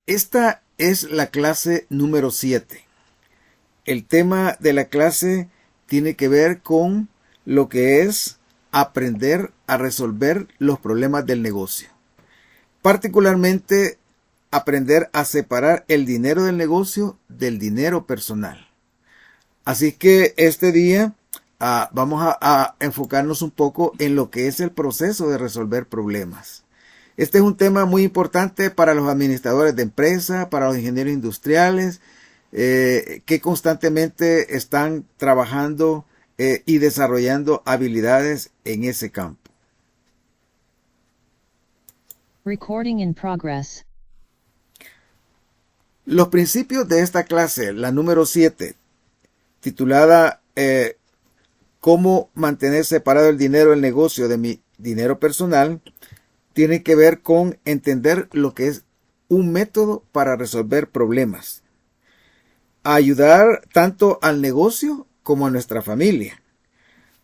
Esta es la clase número 7. El tema de la clase tiene que ver con lo que es aprender a resolver los problemas del negocio. Particularmente, aprender a separar el dinero del negocio del dinero personal. Así que este día vamos a enfocarnos un poco en lo que es el proceso de resolver problemas. Este es un tema muy importante para los administradores de empresa, para los ingenieros industriales, que constantemente están trabajando y desarrollando habilidades en ese campo. Recording in progress. Los principios de esta clase, la número 7, titulada Cómo mantener separado el dinero del negocio de mi dinero personal, tiene que ver con entender lo que es un método para resolver problemas. Ayudar tanto al negocio como a nuestra familia.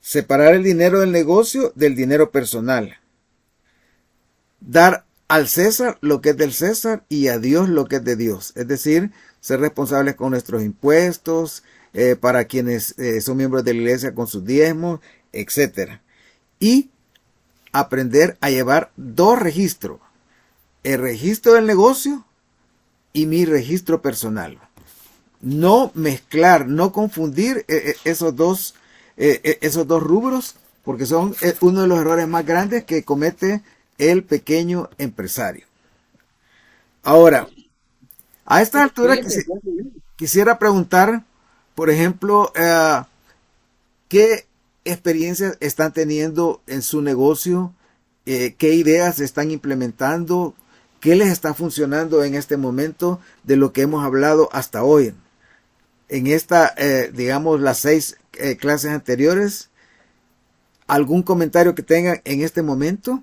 Separar el dinero del negocio del dinero personal. Dar al César lo que es del César y a Dios lo que es de Dios. Es decir, ser responsables con nuestros impuestos, para quienes son miembros de la iglesia con sus diezmos, etc. Y aprender a llevar dos registros. El registro del negocio y mi registro personal. No mezclar, no confundir esos dos rubros, porque son uno de los errores más grandes que comete el pequeño empresario. Ahora, a esta altura quisiera preguntar, por ejemplo, ¿qué experiencias están teniendo en su negocio? ¿Qué ideas están implementando? ¿Qué les está funcionando en este momento de lo que hemos hablado hasta hoy? En esta, digamos, las 6 clases anteriores, ¿algún comentario que tengan en este momento?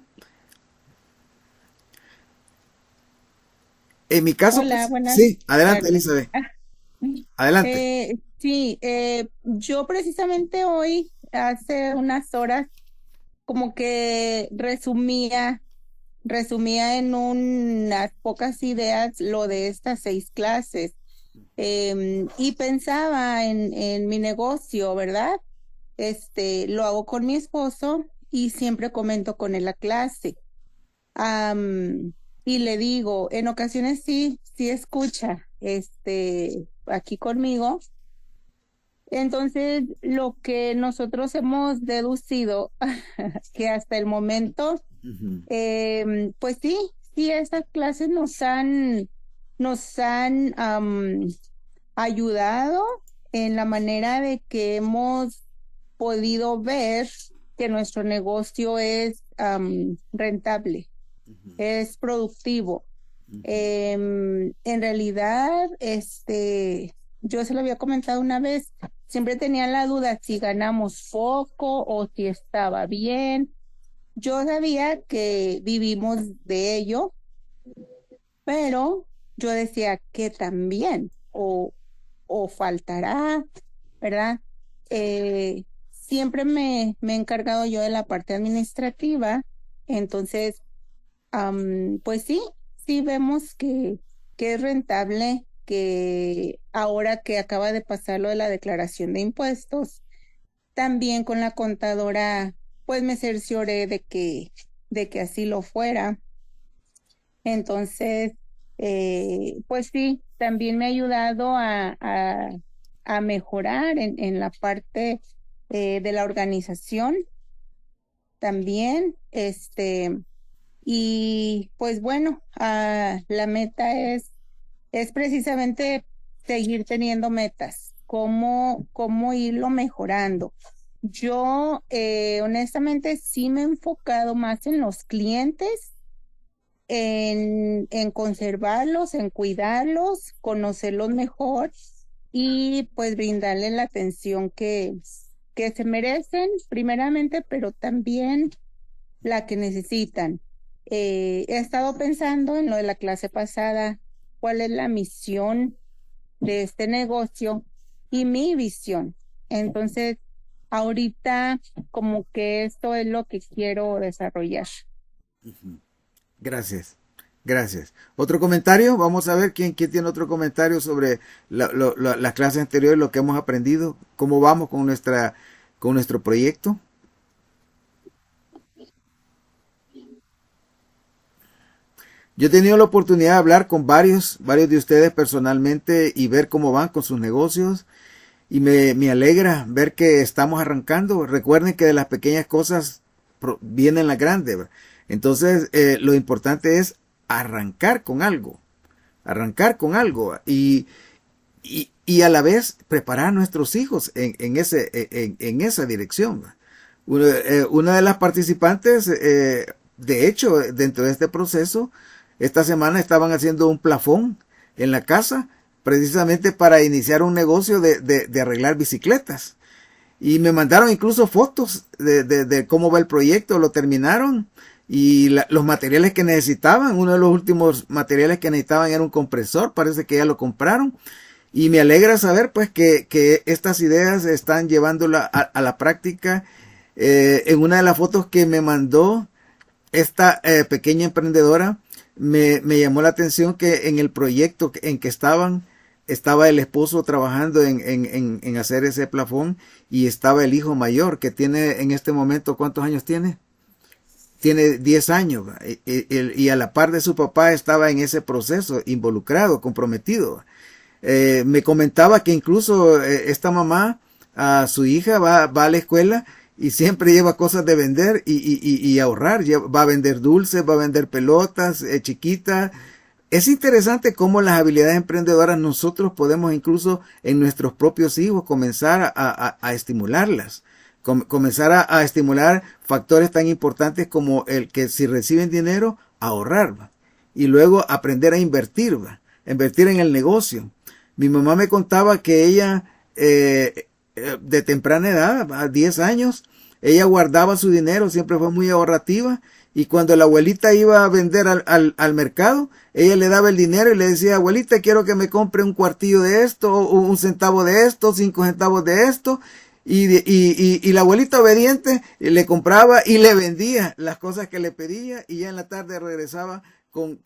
En mi caso, Hola, pues, buenas sí, adelante, tardes. Elizabeth, adelante. Sí, yo precisamente hoy, hace unas horas, como que resumía en unas pocas ideas lo de estas 6 clases. Y pensaba en mi negocio, ¿verdad? Lo hago con mi esposo y siempre comento con él la clase. Y le digo, en ocasiones sí escucha, aquí conmigo. Entonces, lo que nosotros hemos deducido, que hasta el momento, Ujú. pues sí, estas clases nos han ayudado en la manera de que hemos podido ver que nuestro negocio es rentable, Ujú. es productivo. Ujú. En realidad, yo se lo había comentado una vez, siempre tenía la duda si ganamos poco o si estaba bien. Yo sabía que vivimos de ello, pero yo decía que también, o faltará, ¿verdad? Siempre me he encargado yo de la parte administrativa, entonces pues sí vemos que es rentable, que ahora que acaba de pasar lo de la declaración de impuestos, también con la contadora, pues me cercioré de que así lo fuera. Entonces, pues sí, también me ha ayudado a mejorar en la parte de la organización también, y pues bueno, la meta es precisamente seguir teniendo metas, cómo irlo mejorando. Yo, honestamente, sí me he enfocado más en los clientes, en conservarlos, en cuidarlos, conocerlos mejor y pues brindarles la atención que se merecen primeramente, pero también la que necesitan. He estado pensando en lo de la clase pasada, cuál es la misión de este negocio y mi visión. Entonces, ahorita como que esto es lo que quiero desarrollar. Ujú. Gracias. Gracias. ¿Otro comentario? Vamos a ver quién tiene otro comentario sobre las clases anteriores, lo que hemos aprendido, cómo vamos con nuestro proyecto. Yo he tenido la oportunidad de hablar con varios de ustedes personalmente y ver cómo van con sus negocios. Y me alegra ver que estamos arrancando. Recuerden que de las pequeñas cosas vienen las grandes, ¿verdad? Entonces, lo importante es arrancar con algo. Arrancar con algo. Y a la vez preparar a nuestros hijos en esa dirección. Una de las participantes, de hecho, dentro de este proceso, esta semana estaban haciendo un plafón en la casa precisamente para iniciar un negocio de arreglar bicicletas. Y me mandaron incluso fotos de cómo va el proyecto, lo terminaron y los materiales que necesitaban. Uno de los últimos materiales que necesitaban era un compresor, parece que ya lo compraron. Y me alegra saber pues que estas ideas están llevándola a la práctica. En una de las fotos que me mandó esta pequeña emprendedora, me llamó la atención que en el proyecto en que estaba el esposo trabajando en hacer ese plafón y estaba el hijo mayor que tiene en este momento, ¿cuántos años tiene? Tiene 10 años y a la par de su papá estaba en ese proceso, involucrado, comprometido. Me comentaba que incluso esta mamá, a su hija va a la escuela y siempre lleva cosas de vender y ahorrar. Va a vender dulces, va a vender pelotas chiquitas. Es interesante cómo las habilidades emprendedoras nosotros podemos incluso en nuestros propios hijos comenzar a estimularlas. Comenzar a estimular factores tan importantes como el que si reciben dinero, ahorrar. ¿Va? Y luego aprender a invertir. ¿Va? Invertir en el negocio. Mi mamá me contaba que ella, de temprana edad, a 10 años, ella guardaba su dinero, siempre fue muy ahorrativa, y cuando la abuelita iba a vender al mercado, ella le daba el dinero y le decía, abuelita, quiero que me compre un cuartillo de esto, o un centavo de esto, 5 centavos de esto, y la abuelita obediente le compraba y le vendía las cosas que le pedía, y ya en la tarde regresaba con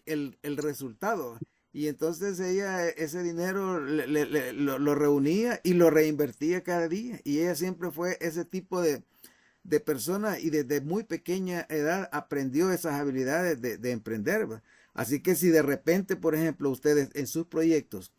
el resultado. Y entonces ella ese dinero lo reunía y lo reinvertía cada día. Y ella siempre fue ese tipo de persona y desde muy pequeña edad aprendió esas habilidades de emprender. ¿Va? Así que si de repente, por ejemplo, ustedes en sus proyectos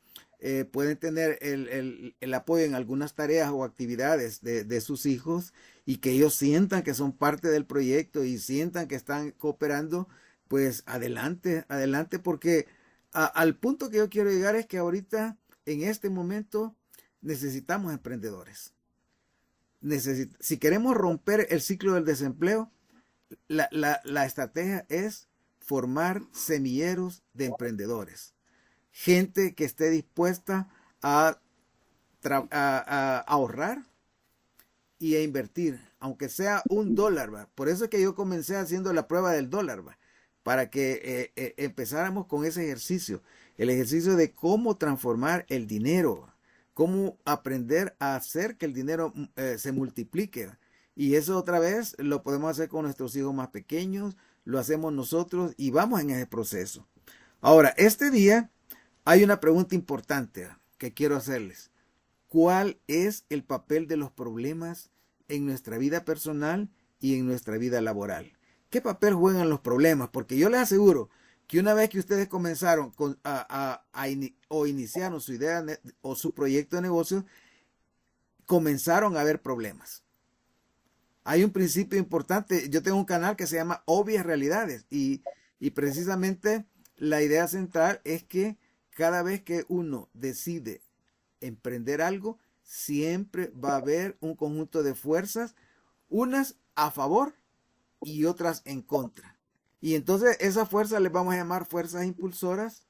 pueden tener el apoyo en algunas tareas o actividades de sus hijos y que ellos sientan que son parte del proyecto y sientan que están cooperando, pues adelante, adelante, porque al punto que yo quiero llegar es que ahorita, en este momento, necesitamos emprendedores. Si queremos romper el ciclo del desempleo, la estrategia es formar semilleros de emprendedores. Gente que esté dispuesta a ahorrar y a invertir, aunque sea $1. ¿Va? Por eso es que yo comencé haciendo la prueba del dólar. ¿Va? Para que empezáramos con ese ejercicio, el ejercicio de cómo transformar el dinero, cómo aprender a hacer que el dinero se multiplique. Y eso otra vez lo podemos hacer con nuestros hijos más pequeños, lo hacemos nosotros y vamos en ese proceso. Ahora, este día hay una pregunta importante que quiero hacerles. ¿Cuál es el papel de los problemas en nuestra vida personal y en nuestra vida laboral? ¿Qué papel juegan los problemas? Porque yo les aseguro que una vez que ustedes comenzaron o iniciaron su idea o su proyecto de negocio, comenzaron a haber problemas. Hay un principio importante. Yo tengo un canal que se llama Obvias Realidades y precisamente la idea central es que cada vez que uno decide emprender algo, siempre va a haber un conjunto de fuerzas, unas a favor y otras en contra. Y entonces esas fuerzas les vamos a llamar fuerzas impulsoras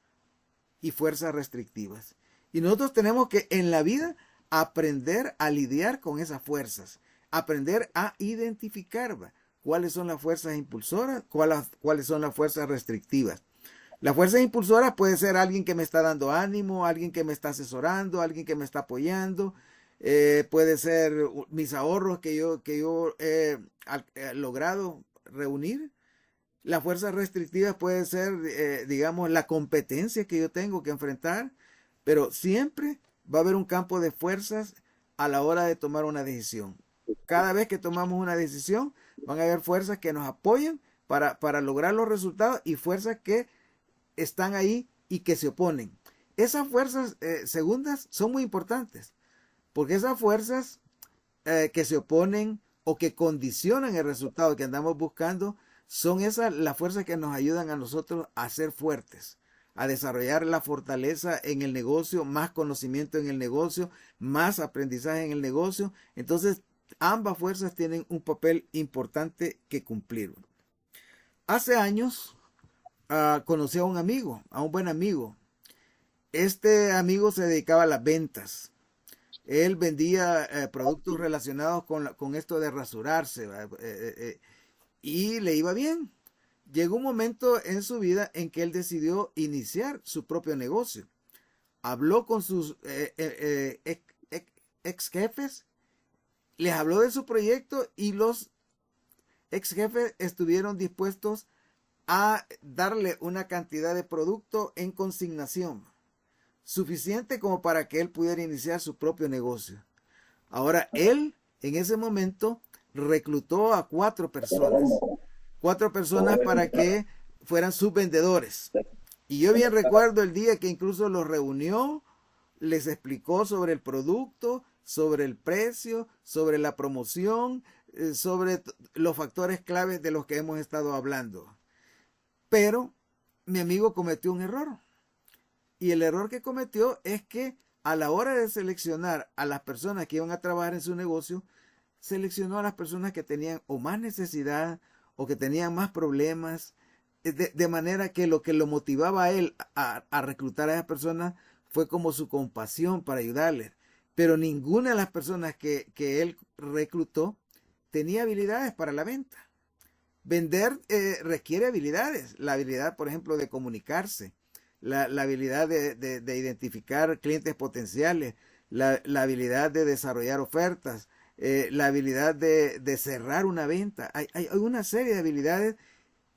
y fuerzas restrictivas. Y nosotros tenemos que en la vida aprender a lidiar con esas fuerzas, aprender a identificar cuáles son las fuerzas impulsoras, cuáles son las fuerzas restrictivas. Las fuerzas impulsoras puede ser alguien que me está dando ánimo, alguien que me está asesorando, alguien que me está apoyando. Puede ser mis ahorros que yo he logrado reunir. Las fuerzas restrictivas pueden ser, digamos, la competencia que yo tengo que enfrentar, pero siempre va a haber un campo de fuerzas a la hora de tomar una decisión. Cada vez que tomamos una decisión, van a haber fuerzas que nos apoyan para lograr los resultados y fuerzas que están ahí y que se oponen. Esas fuerzas segundas son muy importantes, porque esas fuerzas que se oponen o que condicionan el resultado que andamos buscando, son esas las fuerzas que nos ayudan a nosotros a ser fuertes, a desarrollar la fortaleza en el negocio, más conocimiento en el negocio, más aprendizaje en el negocio. Entonces, ambas fuerzas tienen un papel importante que cumplir. Hace años conocí a un amigo, a un buen amigo. Este amigo se dedicaba a las ventas. Él vendía productos relacionados con esto de rasurarse, y le iba bien. Llegó un momento en su vida en que él decidió iniciar su propio negocio. Habló con sus ex jefes, les habló de su proyecto y los ex jefes estuvieron dispuestos a darle una cantidad de producto en consignación, suficiente como para que él pudiera iniciar su propio negocio. Ahora, él en ese momento reclutó a 4 personas para que fueran sus vendedores. Y yo bien recuerdo el día que incluso los reunió, les explicó sobre el producto, sobre el precio, sobre la promoción, sobre los factores claves de los que hemos estado hablando. Pero mi amigo cometió un error. Y el error que cometió es que a la hora de seleccionar a las personas que iban a trabajar en su negocio, seleccionó a las personas que tenían o más necesidad o que tenían más problemas, de manera que lo motivaba a él a reclutar a esas personas fue como su compasión para ayudarles. Pero ninguna de las personas que él reclutó tenía habilidades para la venta. Vender requiere habilidades. La habilidad, por ejemplo, de comunicarse, la habilidad de identificar clientes potenciales, la habilidad de desarrollar ofertas, la habilidad de cerrar una venta. Hay una serie de habilidades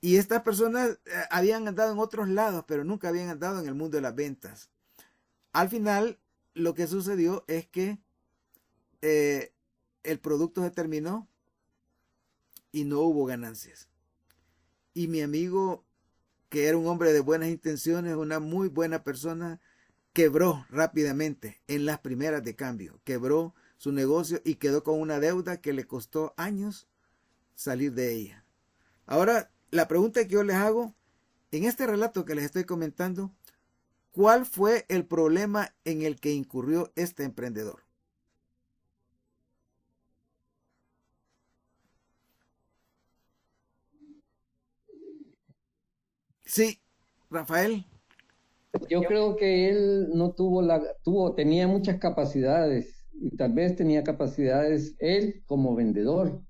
y estas personas habían andado en otros lados, pero nunca habían andado en el mundo de las ventas. Al final, lo que sucedió es que el producto se terminó y no hubo ganancias. Y mi amigo, que era un hombre de buenas intenciones, una muy buena persona, quebró rápidamente en las primeras de cambio. Quebró su negocio y quedó con una deuda que le costó años salir de ella. Ahora, la pregunta que yo les hago, en este relato que les estoy comentando, ¿cuál fue el problema en el que incurrió este emprendedor? Sí, Rafael. Yo creo que él no tenía muchas capacidades y tal vez tenía capacidades él como vendedor,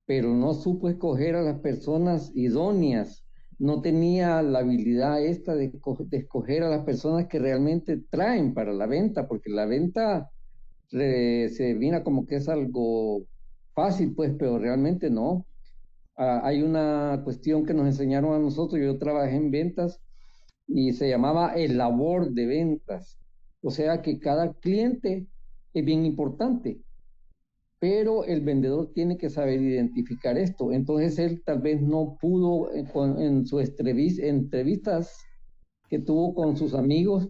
pero no supo escoger a las personas idóneas, no tenía la habilidad esta de escoger a las personas que realmente traen para la venta, porque la venta se mira como que es algo fácil, pues, pero realmente no. Hay una cuestión que nos enseñaron a nosotros, yo trabajé en ventas y se llamaba el labor de ventas. O sea que cada cliente es bien importante, pero el vendedor tiene que saber identificar esto. Entonces él tal vez no pudo en sus entrevistas que tuvo con sus amigos,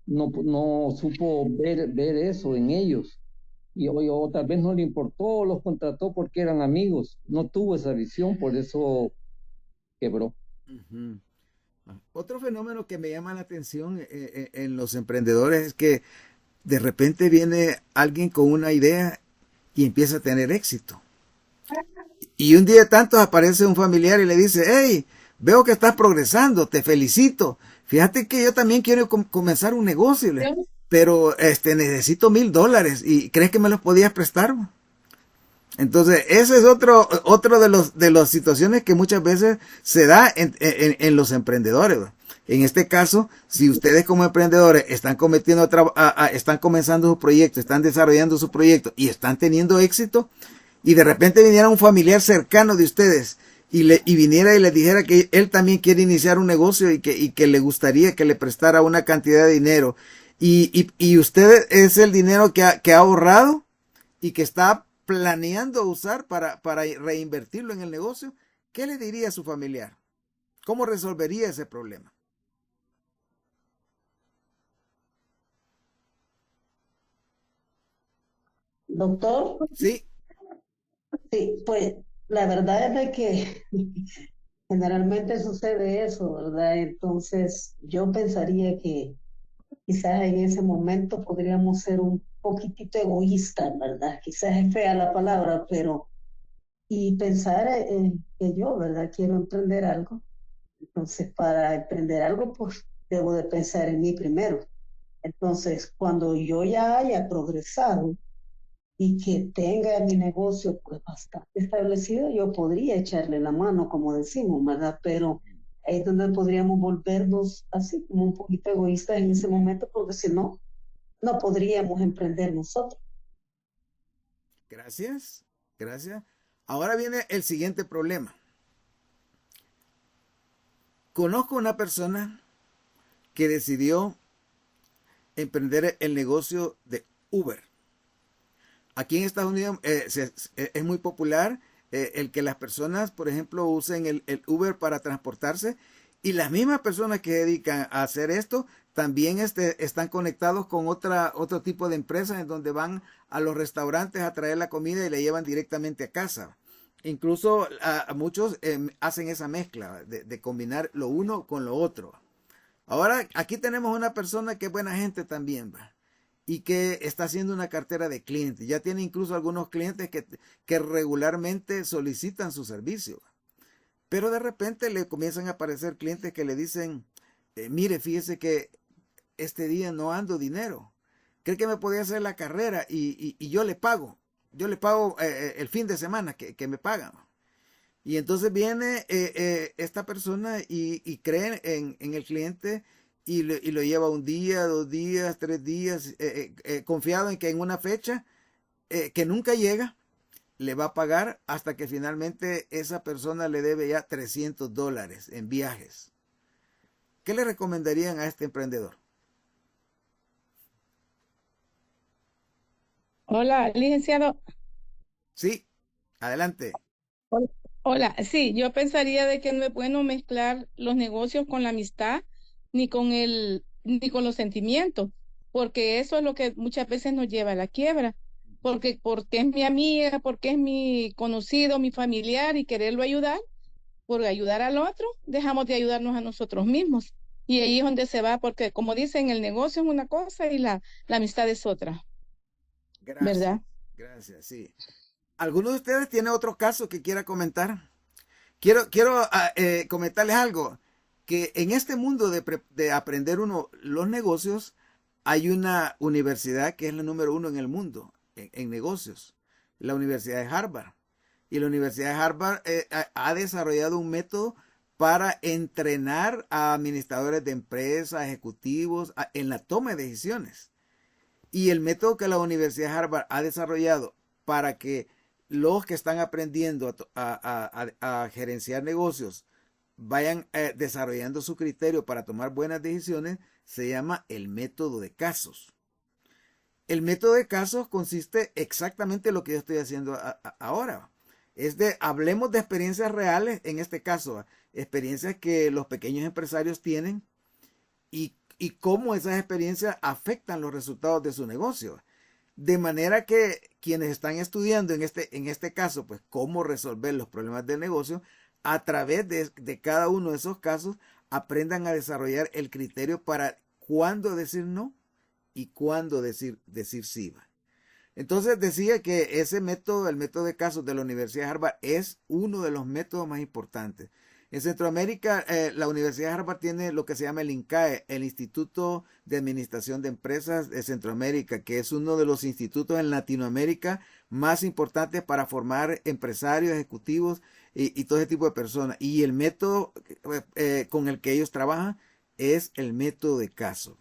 no supo ver eso en ellos. O tal vez no le importó, los contrató porque eran amigos. No tuvo esa visión, por eso quebró. Uh-huh. Otro fenómeno que me llama la atención en los emprendedores es que de repente viene alguien con una idea y empieza a tener éxito. Y un día de tantos aparece un familiar y le dice, hey, veo que estás progresando, te felicito. Fíjate que yo también quiero comenzar un negocio, pero necesito $1,000 y ¿crees que me los podías prestar? Entonces, ese es otro de las situaciones que muchas veces se da en los emprendedores. En este caso, si ustedes como emprendedores están están comenzando su proyecto, están desarrollando su proyecto y están teniendo éxito, y de repente viniera un familiar cercano de ustedes y viniera y le dijera que él también quiere iniciar un negocio y que le gustaría que le prestara una cantidad de dinero, y usted es el dinero que ha ahorrado y que está planeando usar para reinvertirlo en el negocio, ¿qué le diría a su familiar? ¿Cómo resolvería ese problema? Doctor, Sí, sí, pues la verdad es de que generalmente sucede eso, ¿verdad? Entonces yo pensaría que quizás en ese momento podríamos ser un poquitito egoístas, ¿verdad? Quizás es fea la palabra, pero y pensar que yo, ¿verdad? Quiero emprender algo. Entonces, para emprender algo, pues debo de pensar en mí primero. Entonces, cuando yo ya haya progresado y que tenga mi negocio pues bastante establecido, yo podría echarle la mano, como decimos, ¿verdad? Pero ahí es donde podríamos volvernos así como un poquito egoístas en ese momento, porque si no, no podríamos emprender nosotros. gracias, gracias. Ahora viene el siguiente problema. Conozco una persona que decidió emprender el negocio de Uber. Aquí en Estados Unidos es muy popular el que las personas, por ejemplo, usen el Uber para transportarse, y las mismas personas que se dedican a hacer esto también están conectados con otro tipo de empresas en donde van a los restaurantes a traer la comida y la llevan directamente a casa. Incluso a muchos hacen esa mezcla de combinar lo uno con lo otro. Ahora, aquí tenemos una persona que es buena gente también, ¿va? Y que está haciendo una cartera de clientes. Ya tiene incluso algunos clientes que regularmente solicitan su servicio. Pero de repente le comienzan a aparecer clientes que le dicen, mire, fíjese que este día no ando dinero. ¿Cree que me podía hacer la carrera y yo le pago? Yo le pago el fin de semana que me pagan. Y entonces viene esta persona y cree en el cliente y lo lleva un día, 2 días, 3 días, confiado en que en una fecha que nunca llega, le va a pagar hasta que finalmente esa persona le debe ya $300 en viajes. ¿Qué le recomendarían a este emprendedor? Hola, licenciado. Sí, adelante. Hol- Hola, sí, yo pensaría de que no es bueno mezclar los negocios con la amistad, ni con los sentimientos, porque eso es lo que muchas veces nos lleva a la quiebra, porque es mi amiga, porque es mi conocido, mi familiar y quererlo ayudar, por ayudar al otro, dejamos de ayudarnos a nosotros mismos. Y ahí es donde se va, porque como dicen, el negocio es una cosa y la amistad es otra, Gracias, ¿verdad? gracias, sí. ¿Alguno de ustedes tiene otro caso que quiera comentar? Quiero comentarles algo, que en este mundo de aprender uno los negocios, hay una universidad que es la número uno en el mundo en negocios, la Universidad de Harvard. Y la Universidad de Harvard ha desarrollado un método para entrenar a administradores de empresas, ejecutivos, en la toma de decisiones. Y el método que la Universidad de Harvard ha desarrollado para que los que están aprendiendo a gerenciar negocios vayan desarrollando su criterio para tomar buenas decisiones se llama el método de casos. El método de casos consiste exactamente en lo que yo estoy haciendo ahora. Hablemos de experiencias reales, en este caso, experiencias que los pequeños empresarios tienen y cómo esas experiencias afectan los resultados de su negocio. De manera que quienes están estudiando en este caso, pues cómo resolver los problemas del negocio, a través de cada uno de esos casos, aprendan a desarrollar el criterio para cuándo decir no y cuándo decir sí. Entonces decía que ese método, el método de casos de la Universidad de Harvard, es uno de los métodos más importantes. En Centroamérica, la Universidad de Harvard tiene lo que se llama el INCAE, el Instituto de Administración de Empresas de Centroamérica, que es uno de los institutos en Latinoamérica más importantes para formar empresarios, ejecutivos y todo ese tipo de personas. Y el método con el que ellos trabajan es el método de casos.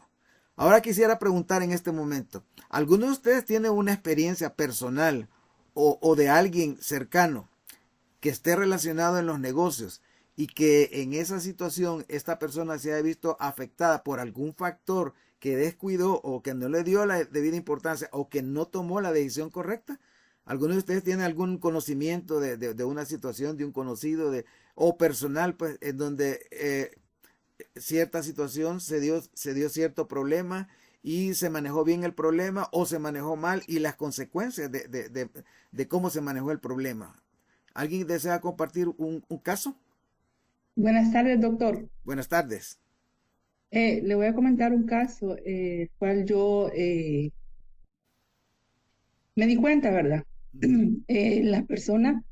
Ahora quisiera preguntar en este momento, ¿alguno de ustedes tiene una experiencia personal o de alguien cercano que esté relacionado en los negocios y que en esa situación esta persona se haya visto afectada por algún factor que descuidó o que no le dio la debida importancia o que no tomó la decisión correcta. ¿Alguno de ustedes tiene algún conocimiento de una situación, de un conocido o personal, pues, en donde cierta situación se dio cierto problema y se manejó bien el problema o se manejó mal y las consecuencias de cómo se manejó el problema? ¿Alguien desea compartir un caso? Buenas tardes, doctor. Buenas tardes. Le voy a comentar un caso, cual yo me di cuenta, ¿verdad? La persona,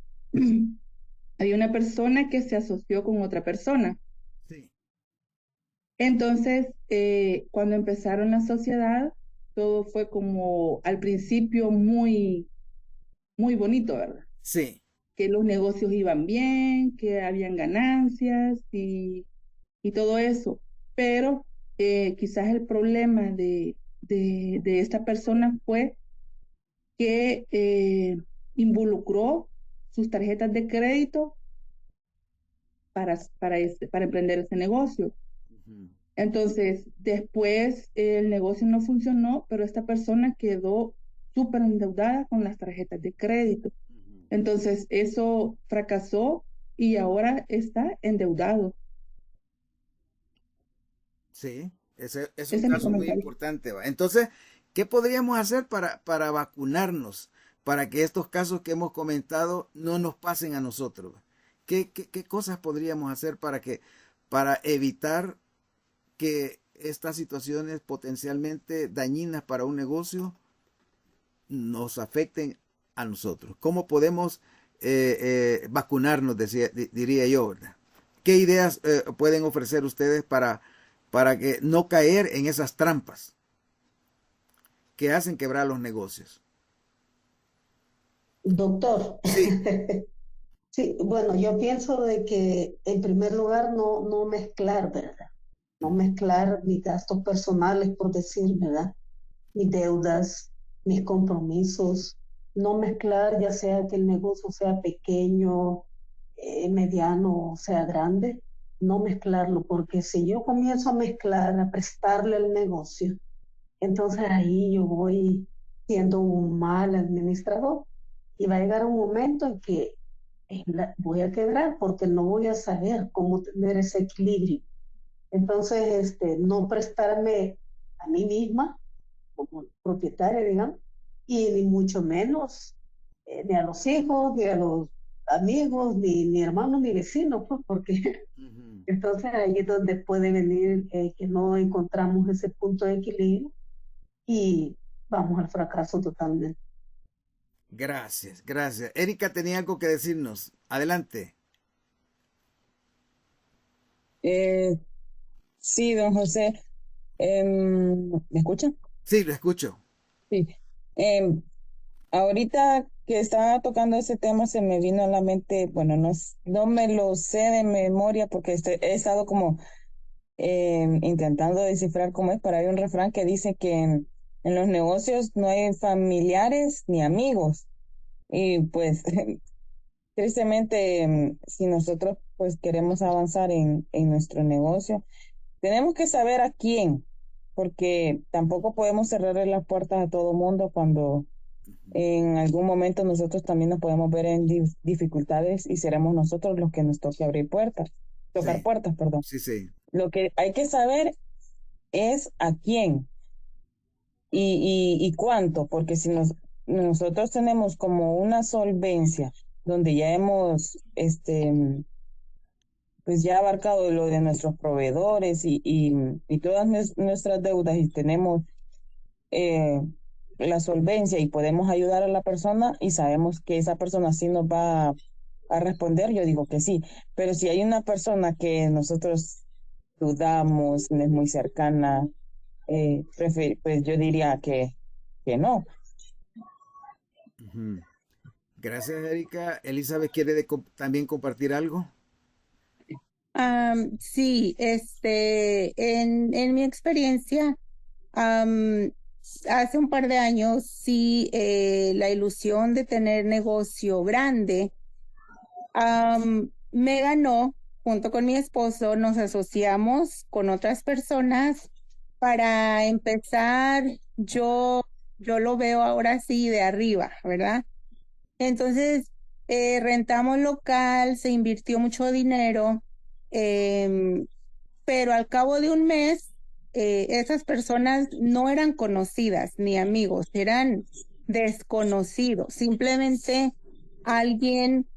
había una persona que se asoció con otra persona. Sí. Entonces, cuando empezaron la sociedad, todo fue como al principio muy, muy bonito, ¿verdad? Sí. Que los negocios iban bien, que habían ganancias y todo eso. Pero quizás el problema de esta persona fue que involucró sus tarjetas de crédito para emprender ese negocio. Ujú. Entonces, después el negocio no funcionó, pero esta persona quedó súper endeudada con las tarjetas de crédito. Ujú. Entonces, eso fracasó y ahora está endeudado. Sí, ese es Ese un es mi caso muy comentario. importante, ¿va? Entonces, ¿qué podríamos hacer para vacunarnos? Para que estos casos que hemos comentado no nos pasen a nosotros. ¿Va? ¿Qué cosas podríamos hacer para evitar que estas situaciones potencialmente dañinas para un negocio nos afecten a nosotros? ¿Cómo podemos vacunarnos, diría yo, ¿verdad? ¿Qué ideas pueden ofrecer ustedes para que no caer en esas trampas que hacen quebrar los negocios? Doctor, Sí. sí, bueno, yo pienso de que en primer lugar no mezclar, ¿verdad? No mezclar mis gastos personales, por decir, ¿verdad? Mis deudas, mis compromisos, no mezclar ya sea que el negocio sea pequeño, mediano o sea grande, no mezclarlo, porque si yo comienzo a mezclar, a prestarle el negocio, entonces ahí yo voy siendo un mal administrador y va a llegar un momento en que voy a quebrar porque no voy a saber cómo tener ese equilibrio. Entonces, no prestarme a mí misma como propietaria, digamos, y ni mucho menos ni a los hijos, ni a los amigos, ni hermanos, ni vecinos, pues, porque Ujú. entonces ahí es donde puede venir que no encontramos ese punto de equilibrio y vamos al fracaso totalmente. Gracias, gracias. Erika tenía algo que decirnos. Adelante. Eh, sí, don José, ¿me escuchan? Sí, lo escucho. Sí. Em, Ahorita que estaba tocando ese tema se me vino a la mente, bueno, no me lo sé de memoria porque he estado como intentando descifrar cómo es, pero hay un refrán que dice que en los negocios no hay familiares ni amigos. Y pues tristemente, si nosotros pues queremos avanzar en nuestro negocio, tenemos que saber a quién, porque tampoco podemos cerrarle las puertas a todo mundo cuando en algún momento nosotros también nos podemos ver en dificultades y seremos nosotros los que nos toque abrir puertas, tocar Sí, puertas, perdón. sí, sí. Lo que hay que saber es a quién y cuánto, porque si nosotros tenemos como una solvencia donde ya hemos pues ya abarcado lo de nuestros proveedores y todas nuestras deudas y tenemos eh, la solvencia y podemos ayudar a la persona y sabemos que esa persona sí nos va a responder, yo digo que sí. Pero si hay una persona que nosotros dudamos, no es muy cercana, pues yo diría que no. Ujú. Gracias, Erika. Elizabeth quiere también compartir algo. Sí, en mi experiencia, hace un par de años, sí, la ilusión de tener negocio grande Me ganó, junto con mi esposo, nos asociamos con otras personas para empezar. Yo lo veo ahora sí de arriba, ¿verdad? Entonces, rentamos local, se invirtió mucho dinero, em, pero al cabo de un mes, esas personas no eran conocidas ni amigos, eran desconocidos. Simplemente alguien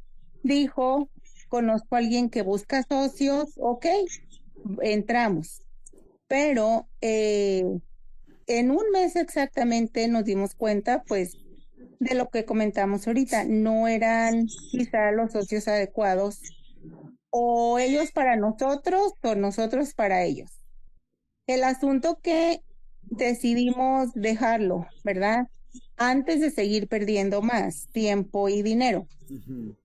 dijo, conozco a alguien que busca socios, ok, entramos. Pero en un mes exactamente nos dimos cuenta, pues, de lo que comentamos ahorita, no eran quizá los socios adecuados, o ellos para nosotros, o nosotros para ellos. El asunto que decidimos dejarlo, ¿verdad? Antes de seguir perdiendo más tiempo y dinero. Ujú.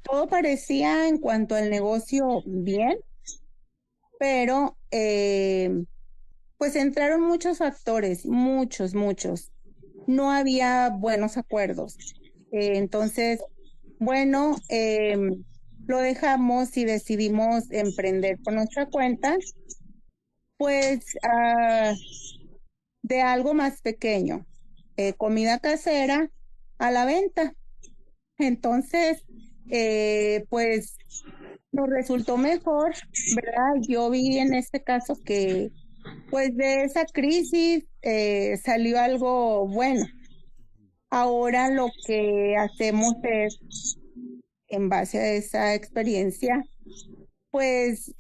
Todo parecía en cuanto al negocio bien, pero pues entraron muchos factores, muchos. No había buenos acuerdos. Entonces, bueno, lo dejamos y decidimos emprender por nuestra cuenta, pues de algo más pequeño, comida casera a la venta. Entonces, pues nos resultó mejor, ¿verdad? Yo vi en este caso que pues de esa crisis salió algo bueno. Ahora lo que hacemos es, en base a esa experiencia, pues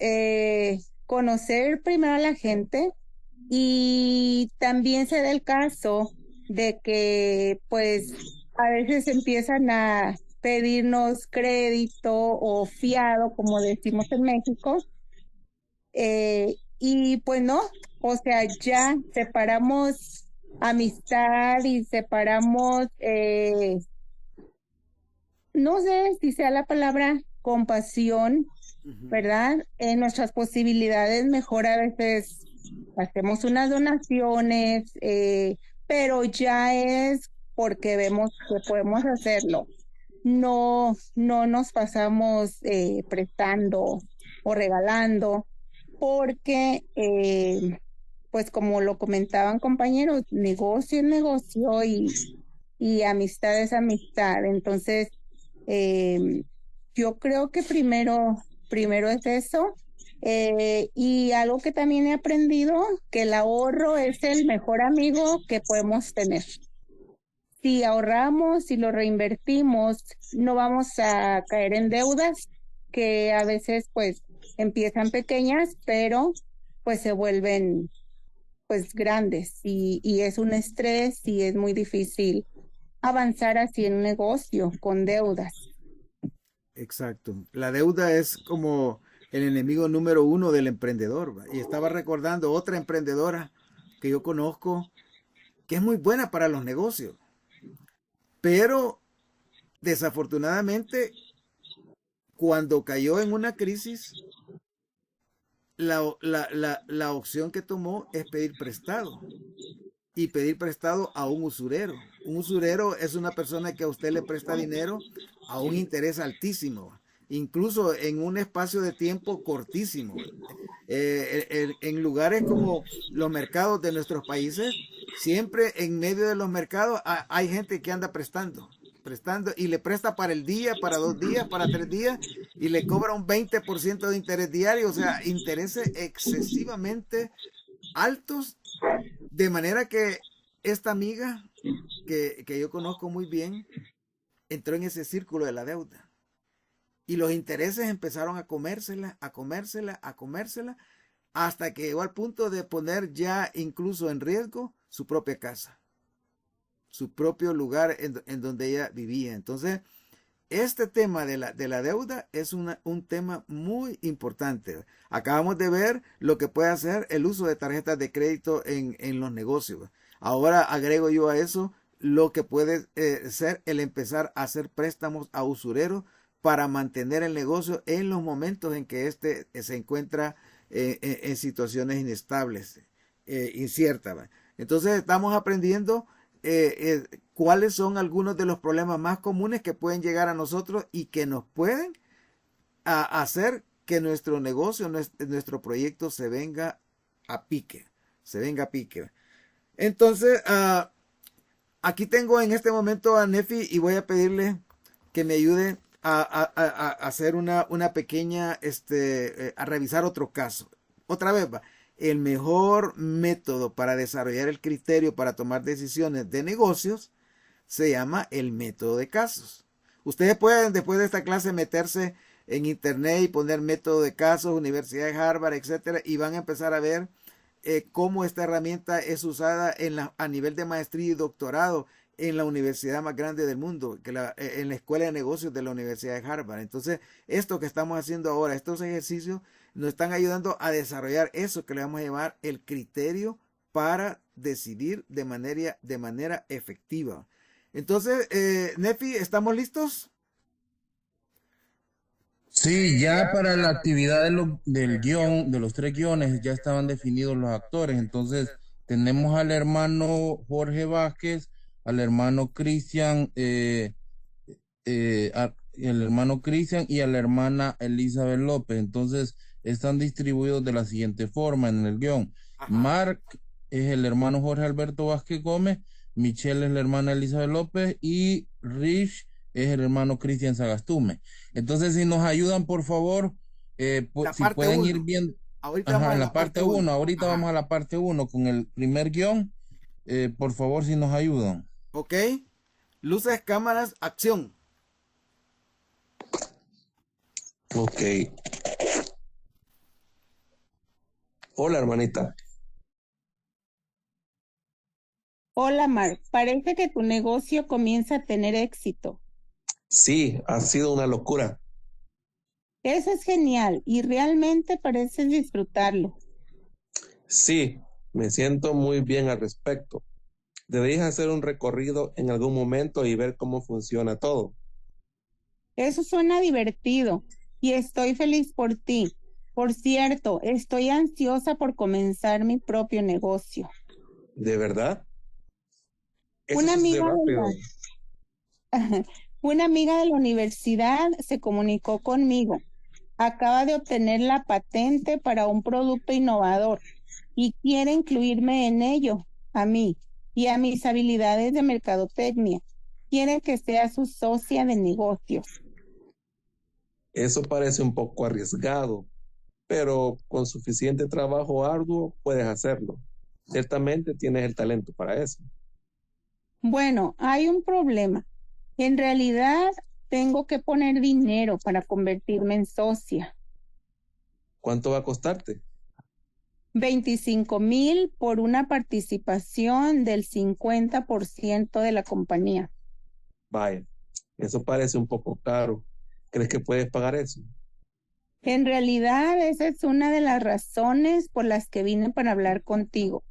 conocer primero a la gente, y también se da el caso de que pues a veces empiezan a pedirnos crédito o fiado, como decimos en México, y pues no, o sea, ya separamos amistad y separamos, no sé si sea la palabra compasión, Ujú. ¿verdad? En nuestras posibilidades, mejor a veces hacemos unas donaciones, pero ya es porque vemos que podemos hacerlo. No nos pasamos prestando o regalando, porque, pues como lo comentaban compañeros, negocio es negocio y amistad es amistad. Entonces, eh, yo creo que primero es eso. Y algo que también he aprendido, que el ahorro es el mejor amigo que podemos tener. Si ahorramos, si lo reinvertimos, no vamos a caer en deudas que a veces pues empiezan pequeñas, pero pues se vuelven pues grandes, y es un estrés y es muy difícil avanzar así en un negocio con deudas. Exacto. La deuda es como el enemigo número uno del emprendedor, ¿va? Y estaba recordando otra emprendedora que yo conozco que es muy buena para los negocios, pero desafortunadamente cuando cayó en una crisis, la opción que tomó es pedir prestado, y pedir prestado a un usurero. Un usurero es una persona que a usted le presta dinero a un interés altísimo, incluso en un espacio de tiempo cortísimo. En lugares como los mercados de nuestros países, siempre en medio de los mercados hay gente que anda prestando y le presta para el día, para 2 días, para 3 días, y le cobra un 20% de interés diario, o sea, intereses excesivamente altos, de manera que esta amiga que yo conozco muy bien entró en ese círculo de la deuda. Y los intereses empezaron a comérsela, a comérsela, a comérsela, hasta que llegó al punto de poner ya incluso en riesgo su propia casa, su propio lugar en donde ella vivía. Entonces, este tema de la deuda es un tema muy importante. Acabamos de ver lo que puede hacer el uso de tarjetas de crédito en los negocios. Ahora agrego yo a eso lo que puede ser el empezar a hacer préstamos a usureros para mantener el negocio en los momentos en que éste se encuentra en situaciones inestables, inciertas, ¿va? Entonces estamos aprendiendo cuáles son algunos de los problemas más comunes que pueden llegar a nosotros y que nos pueden hacer que nuestro negocio, nuestro proyecto se venga a pique. Entonces, aquí tengo en este momento a Nefi y voy a pedirle que me ayude a hacer una pequeña, a revisar otro caso. Otra vez, va. El mejor método para desarrollar el criterio para tomar decisiones de negocios se llama el método de casos. Ustedes pueden, después de esta clase, meterse en internet y poner método de casos, Universidad de Harvard, etcétera, y van a empezar a ver cómo esta herramienta es usada a nivel de maestría y doctorado en la universidad más grande del mundo, en la Escuela de Negocios de la Universidad de Harvard. Entonces, esto que estamos haciendo ahora, estos ejercicios, nos están ayudando a desarrollar eso que le vamos a llamar el criterio para decidir de manera efectiva. Entonces, Nefi, ¿estamos listos? Sí, ya para la actividad del guión, de los 3 guiones, ya estaban definidos los actores. Entonces, tenemos al hermano Jorge Vázquez, al hermano Cristian, el hermano Cristian y a la hermana Elizabeth López. Entonces, están distribuidos de la siguiente forma en el guión. Ajá. Mark es el hermano Jorge Alberto Vázquez Gómez, Michelle es la hermana Elizabeth López y Rich es el hermano Cristian Sagastume. Entonces, si nos ayudan, por favor, La si parte pueden ir 1. viendo. Ahorita Ajá, vamos a en la la parte parte 1. 1. Ahorita Ajá. vamos a la parte 1 con el primer guión. Por favor, si nos ayudan. Ok. Luces, cámaras, acción. Ok. Hola, hermanita. Hola, Mark. Parece que tu negocio comienza a tener éxito. Sí, ha sido una locura. Eso es genial y realmente pareces disfrutarlo. Sí, me siento muy bien al respecto. Deberías hacer un recorrido en algún momento y ver cómo funciona todo. Eso suena divertido y estoy feliz por ti. Por cierto, estoy ansiosa por comenzar mi propio negocio. ¿De verdad? Eso Una sucede amiga de rápido. Una amiga de la universidad se comunicó conmigo. Acaba de obtener la patente para un producto innovador y quiere incluirme en ello, a mí, y a mis habilidades de mercadotecnia. Quiere que sea su socia de negocios. Eso parece un poco arriesgado, pero con suficiente trabajo arduo puedes hacerlo. Ciertamente tienes el talento para eso. Bueno, hay un problema. En realidad, tengo que poner dinero para convertirme en socia. ¿Cuánto va a costarte? 25,000 por una participación del 50% de la compañía. Vaya, eso parece un poco caro. ¿Crees que puedes pagar eso? En realidad, esa es una de las razones por las que vine para hablar contigo.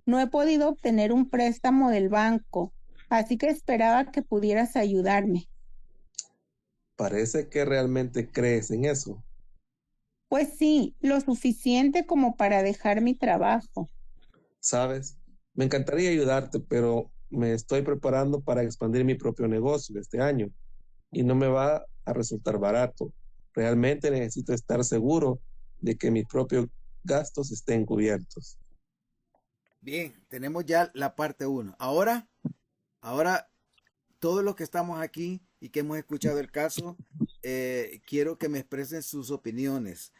No he podido obtener un préstamo del banco, así que esperaba que pudieras ayudarme. Parece que realmente crees en eso. Pues sí, lo suficiente como para dejar mi trabajo. ¿Sabes? Me encantaría ayudarte, pero me estoy preparando para expandir mi propio negocio este año y no me va a resultar barato. Realmente necesito estar seguro de que mis propios gastos estén cubiertos. Bien, tenemos ya la parte 1. Ahora, todos los que estamos aquí y que hemos escuchado el caso, quiero que me expresen sus opiniones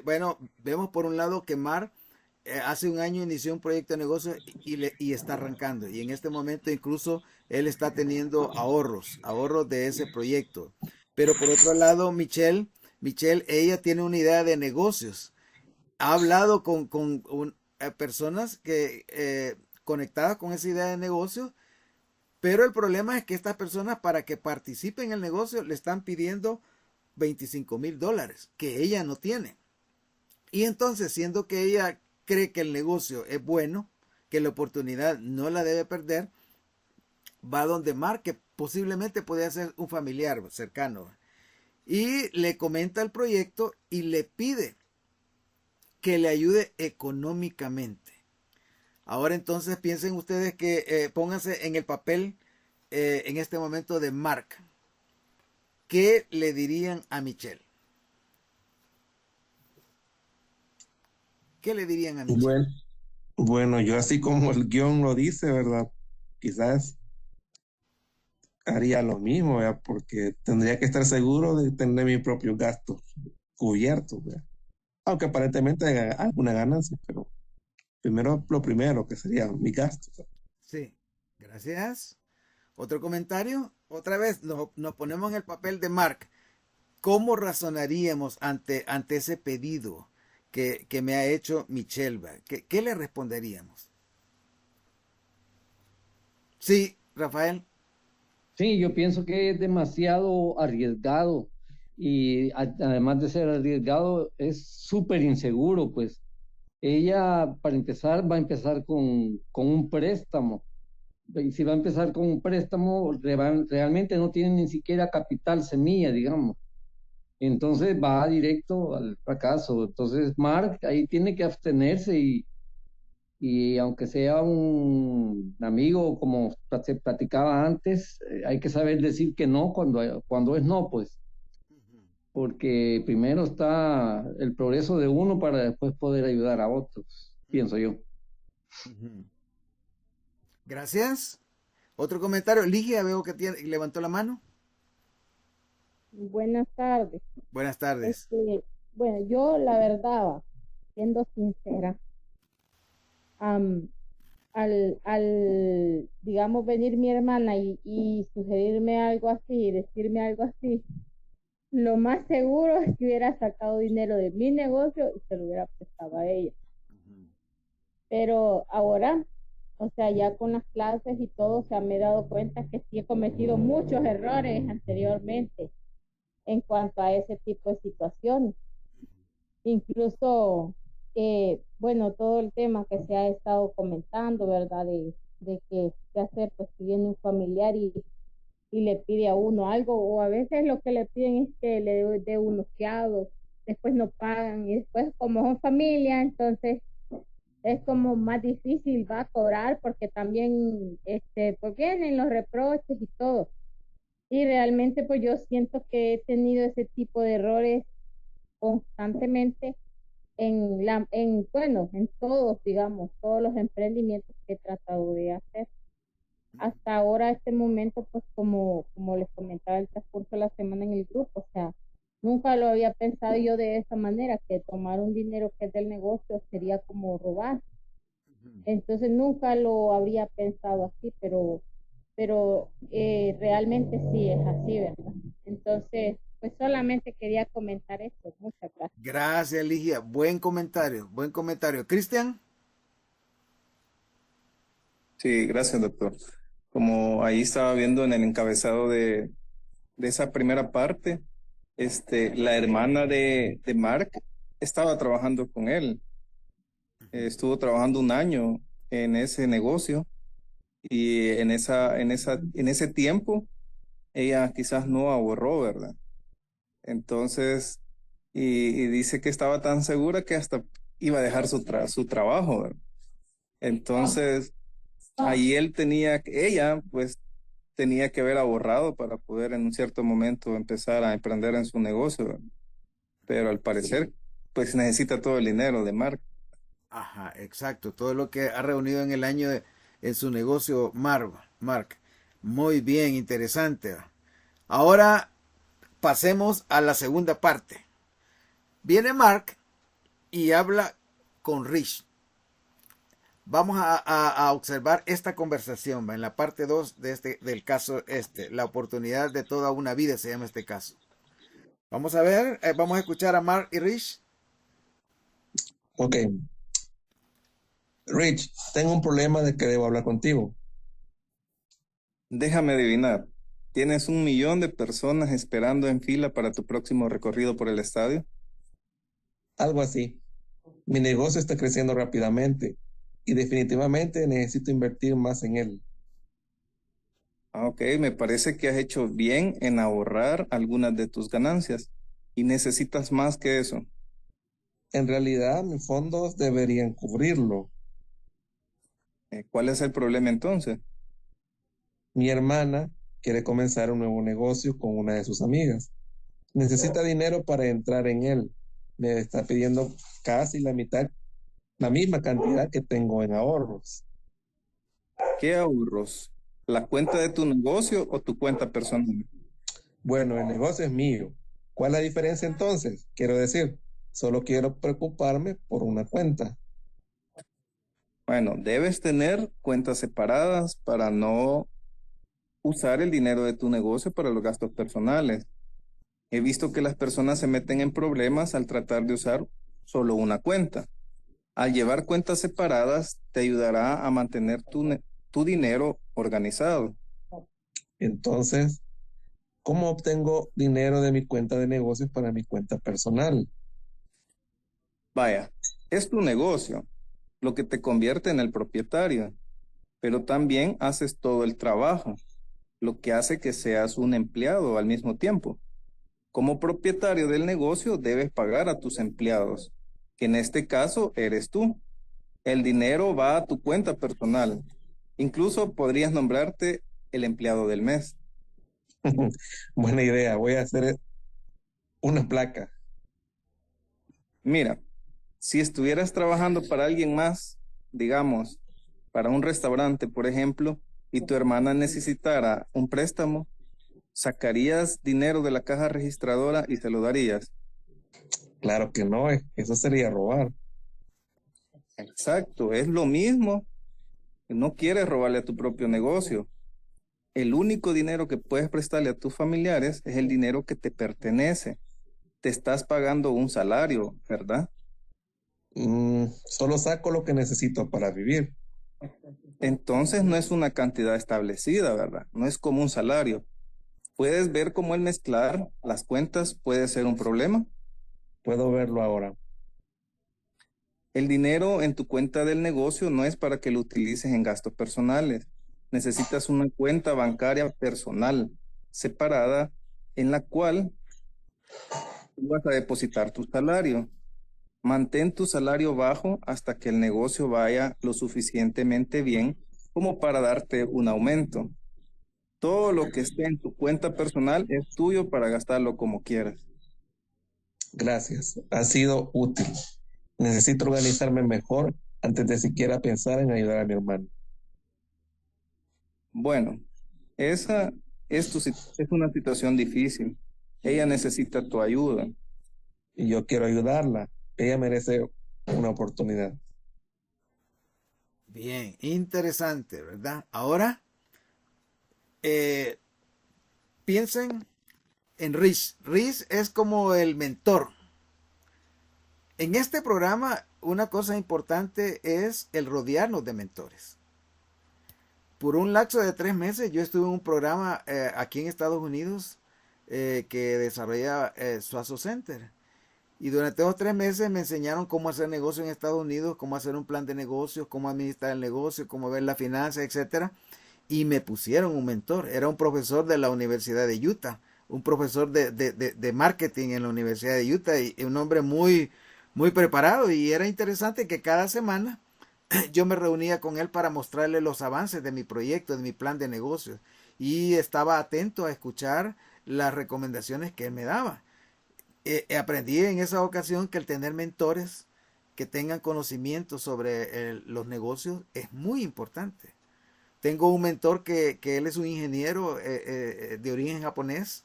bueno, vemos por un lado que Mar hace un año inició un proyecto de negocio y está arrancando. Y en este momento incluso él está teniendo ahorros de ese proyecto. Pero por otro lado, Michelle, ella tiene una idea de negocios. Ha hablado con personas que conectadas con esa idea de negocio, pero el problema es que estas personas, para que participen en el negocio, le están pidiendo $25,000 que ella no tiene. Y entonces, siendo que ella cree que el negocio es bueno, que la oportunidad no la debe perder, va donde Mark, que posiblemente podría ser un familiar cercano, y le comenta el proyecto y le pide que le ayude económicamente. Ahora entonces piensen ustedes que pónganse en el papel en este momento de Mark. ¿Qué le dirían a Michelle? ¿Qué le dirían a Michelle? Bueno, bueno, yo así como el guión lo dice, ¿verdad? Quizás haría lo mismo, ¿verdad? Porque tendría que estar seguro de tener mis propios gastos cubiertos, ¿verdad? Aunque aparentemente haya alguna ganancia, pero primero lo primero, que sería mi gasto. Sí, gracias. ¿Otro comentario? Otra vez nos ponemos en el papel de Mark. ¿Cómo razonaríamos ante ese pedido que me ha hecho Michelle? ¿Qué le responderíamos? Sí, Rafael. Sí, yo pienso que es demasiado arriesgado y además de ser arriesgado es súper inseguro, pues ella para empezar va a empezar con un préstamo. Y si va a empezar con un préstamo, realmente no tiene ni siquiera capital semilla, digamos. Entonces va directo al fracaso. Entonces Mark ahí tiene que abstenerse y aunque sea un amigo, como se platicaba antes, hay que saber decir que no cuando es no, pues, porque primero está el progreso de uno para después poder ayudar a otros, pienso yo. Gracias. Otro comentario. Ligia, veo que levantó la mano. Buenas tardes. Buenas tardes. Bueno, yo la verdad, siendo sincera, digamos, venir mi hermana y sugerirme algo así, decirme algo así, lo más seguro es que hubiera sacado dinero de mi negocio y se lo hubiera prestado a ella. Pero ahora, o sea, ya con las clases y todo, o sea, me he dado cuenta que sí he cometido muchos errores anteriormente en cuanto a ese tipo de situaciones. Incluso, bueno, todo el tema que se ha estado comentando, ¿verdad? De que qué hacer, pues si viene un familiar y le pide a uno algo, o a veces lo que le piden es que le dé unos fiados, después no pagan, y después como son familia, entonces es como más difícil va a cobrar, porque también pues vienen los reproches y todo. Y realmente pues yo siento que he tenido ese tipo de errores constantemente bueno, en todos, digamos, todos los emprendimientos que he tratado de hacer. Hasta ahora, este momento, pues como les comentaba el transcurso de la semana en el grupo, o sea, nunca lo había pensado yo de esa manera, que tomar un dinero que es del negocio sería como robar. Entonces nunca lo habría pensado así, pero realmente sí es así, ¿verdad? Entonces, pues solamente quería comentar esto. Muchas gracias. Gracias, Ligia. Buen comentario, buen comentario. Cristian. Sí, gracias, doctor. Como ahí estaba viendo en el encabezado de esa primera parte, la hermana de Mark estaba trabajando con él. Estuvo trabajando un año en ese negocio y en ese tiempo ella quizás no ahorró, ¿verdad? Entonces, y dice que estaba tan segura que hasta iba a dejar su trabajo, ¿verdad? Entonces, ahí ella pues tenía que haber ahorrado para poder en un cierto momento empezar a emprender en su negocio, ¿verdad? Pero al parecer, pues necesita todo el dinero de Mark. Ajá, exacto. Todo lo que ha reunido en el año en su negocio Mark. Muy bien, interesante. Ahora pasemos a la segunda parte. Viene Mark y habla con Rich. Vamos a observar esta conversación, ¿va? En la parte 2 del caso la oportunidad de toda una vida se llama este caso. Vamos a ver, vamos a escuchar a Mark y Rich. Ok. Rich, tengo un problema de que debo hablar contigo. Déjame adivinar. ¿Tienes 1 millón de personas esperando en fila para tu próximo recorrido por el estadio? Algo así. Mi negocio está creciendo rápidamente y definitivamente necesito invertir más en él. Ok, me parece que has hecho bien en ahorrar algunas de tus ganancias y necesitas más que eso. En realidad, mis fondos deberían cubrirlo. ¿Cuál es el problema entonces? Mi hermana quiere comenzar un nuevo negocio con una de sus amigas. Necesita dinero para entrar en él. Me está pidiendo casi la mitad, la misma cantidad que tengo en ahorros. ¿Qué ahorros? ¿La cuenta de tu negocio o tu cuenta personal? Bueno, el negocio es mío. ¿Cuál es la diferencia entonces? Quiero decir, solo quiero preocuparme por una cuenta. Bueno, debes tener cuentas separadas para no usar el dinero de tu negocio para los gastos personales. He visto que las personas se meten en problemas al tratar de usar solo una cuenta. Al llevar cuentas separadas, te ayudará a mantener tu dinero organizado. Entonces, ¿cómo obtengo dinero de mi cuenta de negocios para mi cuenta personal? Vaya, es tu negocio, lo que te convierte en el propietario, pero también haces todo el trabajo, lo que hace que seas un empleado al mismo tiempo. Como propietario del negocio, debes pagar a tus empleados, que en este caso eres tú. El dinero va a tu cuenta personal. Incluso podrías nombrarte el empleado del mes. Buena idea, voy a hacer una placa. Mira, si estuvieras trabajando para alguien más, digamos, para un restaurante, por ejemplo, y tu hermana necesitara un préstamo, sacarías dinero de la caja registradora y se lo darías. Claro que no, eso sería robar. Exacto, es lo mismo. No quieres robarle a tu propio negocio. El único dinero que puedes prestarle a tus familiares es el dinero que te pertenece. Te estás pagando un salario, ¿verdad? Solo saco lo que necesito para vivir. Entonces no es una cantidad establecida, ¿verdad? No es como un salario. ¿Puedes ver cómo el mezclar las cuentas puede ser un problema? Puedo verlo ahora. El dinero en tu cuenta del negocio no es para que lo utilices en gastos personales. Necesitas una cuenta bancaria personal separada en la cual tú vas a depositar tu salario. Mantén tu salario bajo hasta que el negocio vaya lo suficientemente bien como para darte un aumento. Todo lo que esté en tu cuenta personal es tuyo para gastarlo como quieras. Gracias, ha sido útil. Necesito organizarme mejor antes de siquiera pensar en ayudar a mi hermano. Bueno, esa es una situación difícil. Ella necesita tu ayuda. Y yo quiero ayudarla. Ella merece una oportunidad. Bien, interesante, ¿verdad? Ahora, piensen en Rich. Rich es como el mentor. En este programa, una cosa importante es el rodearnos de mentores. Por un lapso de 3 meses, yo estuve en un programa aquí en Estados Unidos que desarrolla Suazo Center. Y durante esos 3 meses me enseñaron cómo hacer negocio en Estados Unidos, cómo hacer un plan de negocios, cómo administrar el negocio, cómo ver la finanza, etcétera. Y me pusieron un mentor. Era un profesor de la Universidad de Utah, un profesor de marketing en la Universidad de Utah y un hombre muy, muy preparado. Y era interesante que cada semana yo me reunía con él para mostrarle los avances de mi proyecto, de mi plan de negocios. Y estaba atento a escuchar las recomendaciones que él me daba. Aprendí en esa ocasión que el tener mentores que tengan conocimiento sobre los negocios es muy importante. Tengo un mentor que él es un ingeniero de origen japonés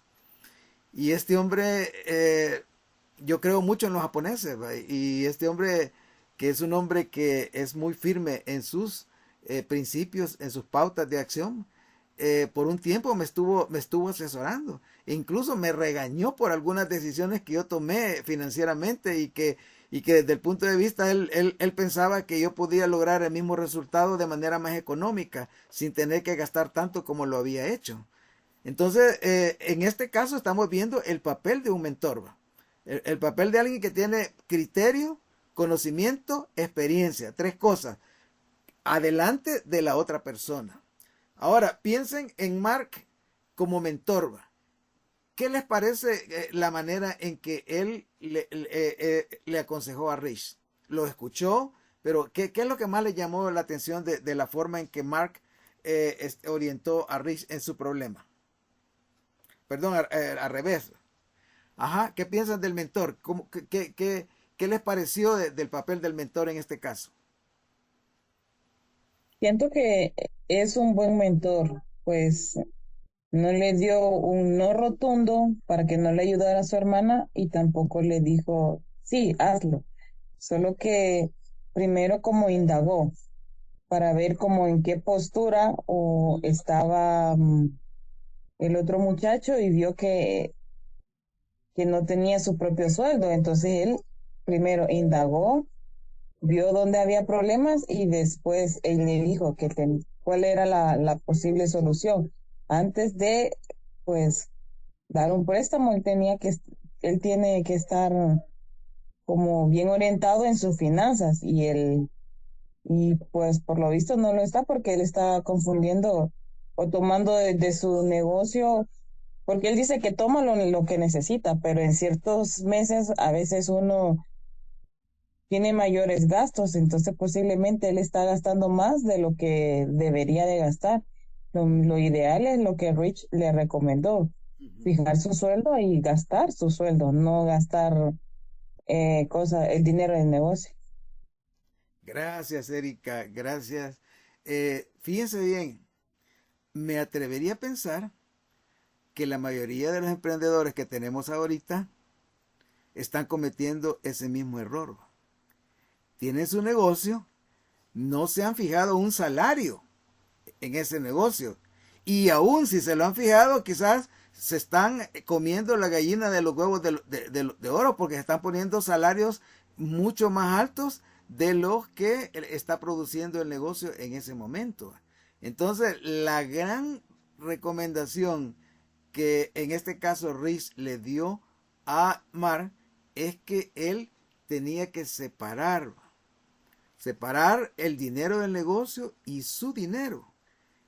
y este hombre, yo creo mucho en los japoneses, ¿va? Y este hombre que es un hombre que es muy firme en sus principios, en sus pautas de acción, por un tiempo me estuvo asesorando. Incluso me regañó por algunas decisiones que yo tomé financieramente y que desde el punto de vista él pensaba que yo podía lograr el mismo resultado de manera más económica sin tener que gastar tanto como lo había hecho. Entonces, en este caso estamos viendo el papel de un mentor, ¿va? El papel de alguien que tiene criterio, conocimiento, experiencia. 3 cosas adelante de la otra persona. Ahora, piensen en Mark como mentor. ¿Qué les parece la manera en que él le aconsejó a Rich? Lo escuchó, Pero ¿qué es lo que más le llamó la atención de la forma en que Mark orientó a Rich en su problema? Perdón, al revés. Ajá, ¿qué piensan del mentor? ¿Qué les pareció del papel del mentor en este caso? Siento que es un buen mentor, pues no le dio un no rotundo para que no le ayudara a su hermana y tampoco le dijo, sí, hazlo. Solo que primero como indagó para ver como en qué postura o estaba el otro muchacho y vio que no tenía su propio sueldo. Entonces él primero indagó, vio dónde había problemas y después él le dijo cuál era la posible solución. Antes de, pues, dar un préstamo, él tiene que estar como bien orientado en sus finanzas y pues por lo visto no lo está porque él está confundiendo o tomando de su negocio, porque él dice que toma lo que necesita, pero en ciertos meses a veces uno tiene mayores gastos, entonces posiblemente él está gastando más de lo que debería de gastar. Lo ideal es lo que Rich le recomendó, fijar su sueldo y gastar su sueldo, no gastar el dinero del negocio. Gracias, Erika, gracias. Fíjense bien, me atrevería a pensar que la mayoría de los emprendedores que tenemos ahorita están cometiendo ese mismo error. Tienen su negocio, no se han fijado un salario en ese negocio. Y aún si se lo han fijado, quizás se están comiendo la gallina de los huevos de oro porque se están poniendo salarios mucho más altos de los que está produciendo el negocio en ese momento. Entonces, la gran recomendación que en este caso Rich le dio a Mark es que él tenía que separar el dinero del negocio y su dinero.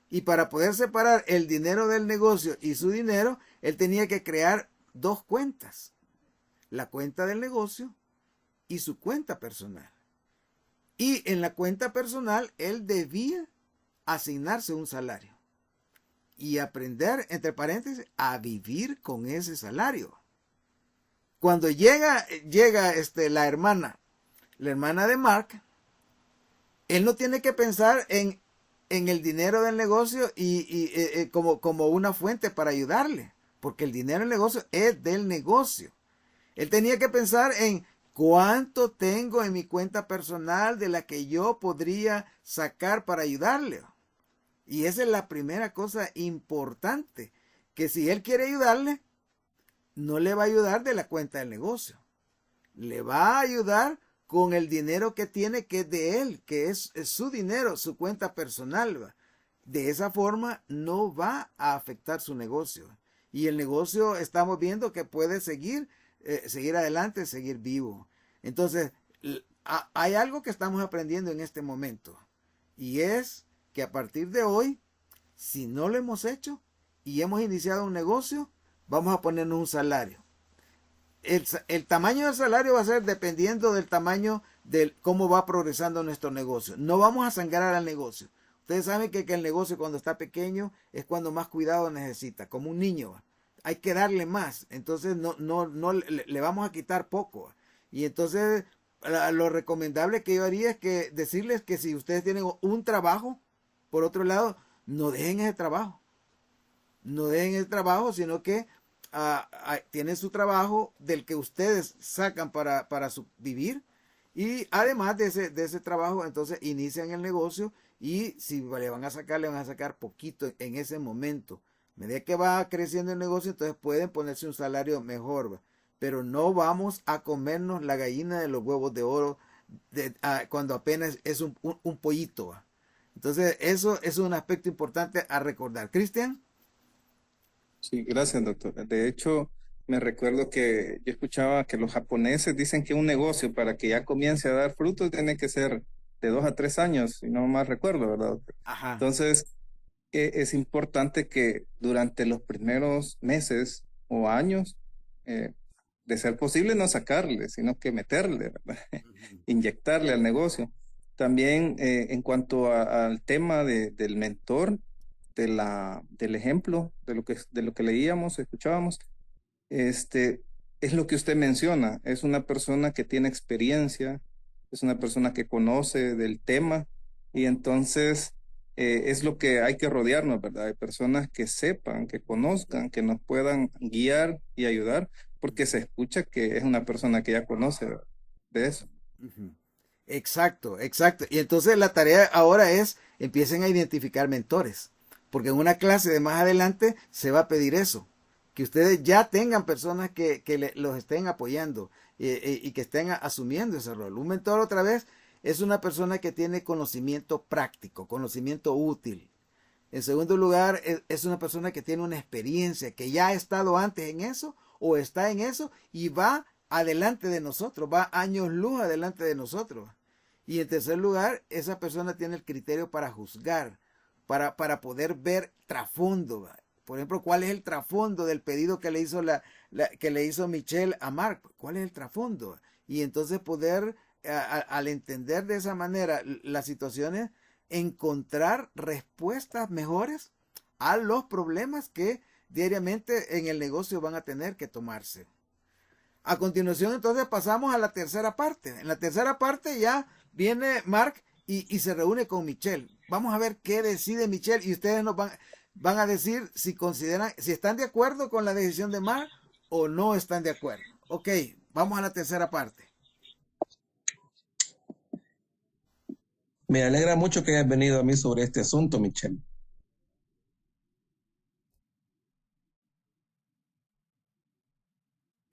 Y para poder separar el dinero del negocio y su dinero, él tenía que crear dos cuentas. La cuenta del negocio y su cuenta personal. Y en la cuenta personal, él debía asignarse un salario. Y aprender, entre paréntesis, a vivir con ese salario. Cuando llega la hermana de Mark, él no tiene que pensar en el dinero del negocio y como una fuente para ayudarle, porque el dinero del negocio es del negocio. Él tenía que pensar en cuánto tengo en mi cuenta personal de la que yo podría sacar para ayudarle. Y esa es la primera cosa importante, que si él quiere ayudarle, no le va a ayudar de la cuenta del negocio. Le va a ayudar con el dinero que tiene, que es de él, que es su dinero, su cuenta personal. De esa forma no va a afectar su negocio. Y el negocio estamos viendo que puede seguir adelante, seguir vivo. Entonces, hay algo que estamos aprendiendo en este momento. Y es que a partir de hoy, si no lo hemos hecho y hemos iniciado un negocio, vamos a ponernos un salario. El tamaño del salario va a ser dependiendo del tamaño de cómo va progresando nuestro negocio. No vamos a sangrar al negocio. Ustedes saben que el negocio cuando está pequeño es cuando más cuidado necesita, como un niño. Hay que darle más. Entonces no le vamos a quitar poco. Y entonces lo recomendable que yo haría es que decirles que si ustedes tienen un trabajo, por otro lado, no dejen ese trabajo. No dejen el trabajo, sino que tienen su trabajo del que ustedes sacan para vivir. Y además de ese trabajo, entonces inician el negocio y si le van a sacar poquito en ese momento. A medida que va creciendo el negocio, entonces pueden ponerse un salario mejor. Pero no vamos a comernos la gallina de los huevos de oro cuando apenas es un pollito. Entonces, eso es un aspecto importante a recordar. Cristian. Sí, gracias, doctor. De hecho, me recuerdo que yo escuchaba que los japoneses dicen que un negocio para que ya comience a dar frutos tiene que ser de 2 a 3 años, si no más recuerdo, ¿verdad, doctor? Ajá. Entonces, es importante que durante los primeros meses o años, de ser posible, no sacarle, sino que meterle, ¿verdad? Inyectarle al negocio. También en cuanto al tema del mentor, del ejemplo, de lo que leíamos, escuchábamos, este, es lo que usted menciona, es una persona que tiene experiencia, es una persona que conoce del tema y entonces es lo que hay que rodearnos, ¿verdad? De personas que sepan, que conozcan, que nos puedan guiar y ayudar, porque se escucha que es una persona que ya conoce, ¿verdad? De eso. Ujú. Exacto, exacto. Y entonces la tarea ahora es empiecen a identificar mentores, porque en una clase de más adelante se va a pedir eso, que ustedes ya tengan personas que los estén apoyando y que estén asumiendo ese rol. Un mentor otra vez es una persona que tiene conocimiento práctico, conocimiento útil. En segundo lugar, es una persona que tiene una experiencia, que ya ha estado antes en eso o está en eso y va adelante de nosotros, va años luz adelante de nosotros. Y en tercer lugar, esa persona tiene el criterio para juzgar, para poder ver trasfondo. Por ejemplo, ¿cuál es el trasfondo del pedido que le hizo que le hizo Michelle a Mark? ¿Cuál es el trasfondo? Y entonces poder, al entender de esa manera las situaciones, encontrar respuestas mejores a los problemas que diariamente en el negocio van a tener que tomarse. A continuación, entonces pasamos a la tercera parte. En la tercera parte ya viene Mark y se reúne con Michelle. Vamos a ver qué decide Michelle y ustedes nos van a decir si consideran, si están de acuerdo con la decisión de Mark o no están de acuerdo. Ok, vamos a la tercera parte. Me alegra mucho que hayas venido a mí sobre este asunto, Michelle.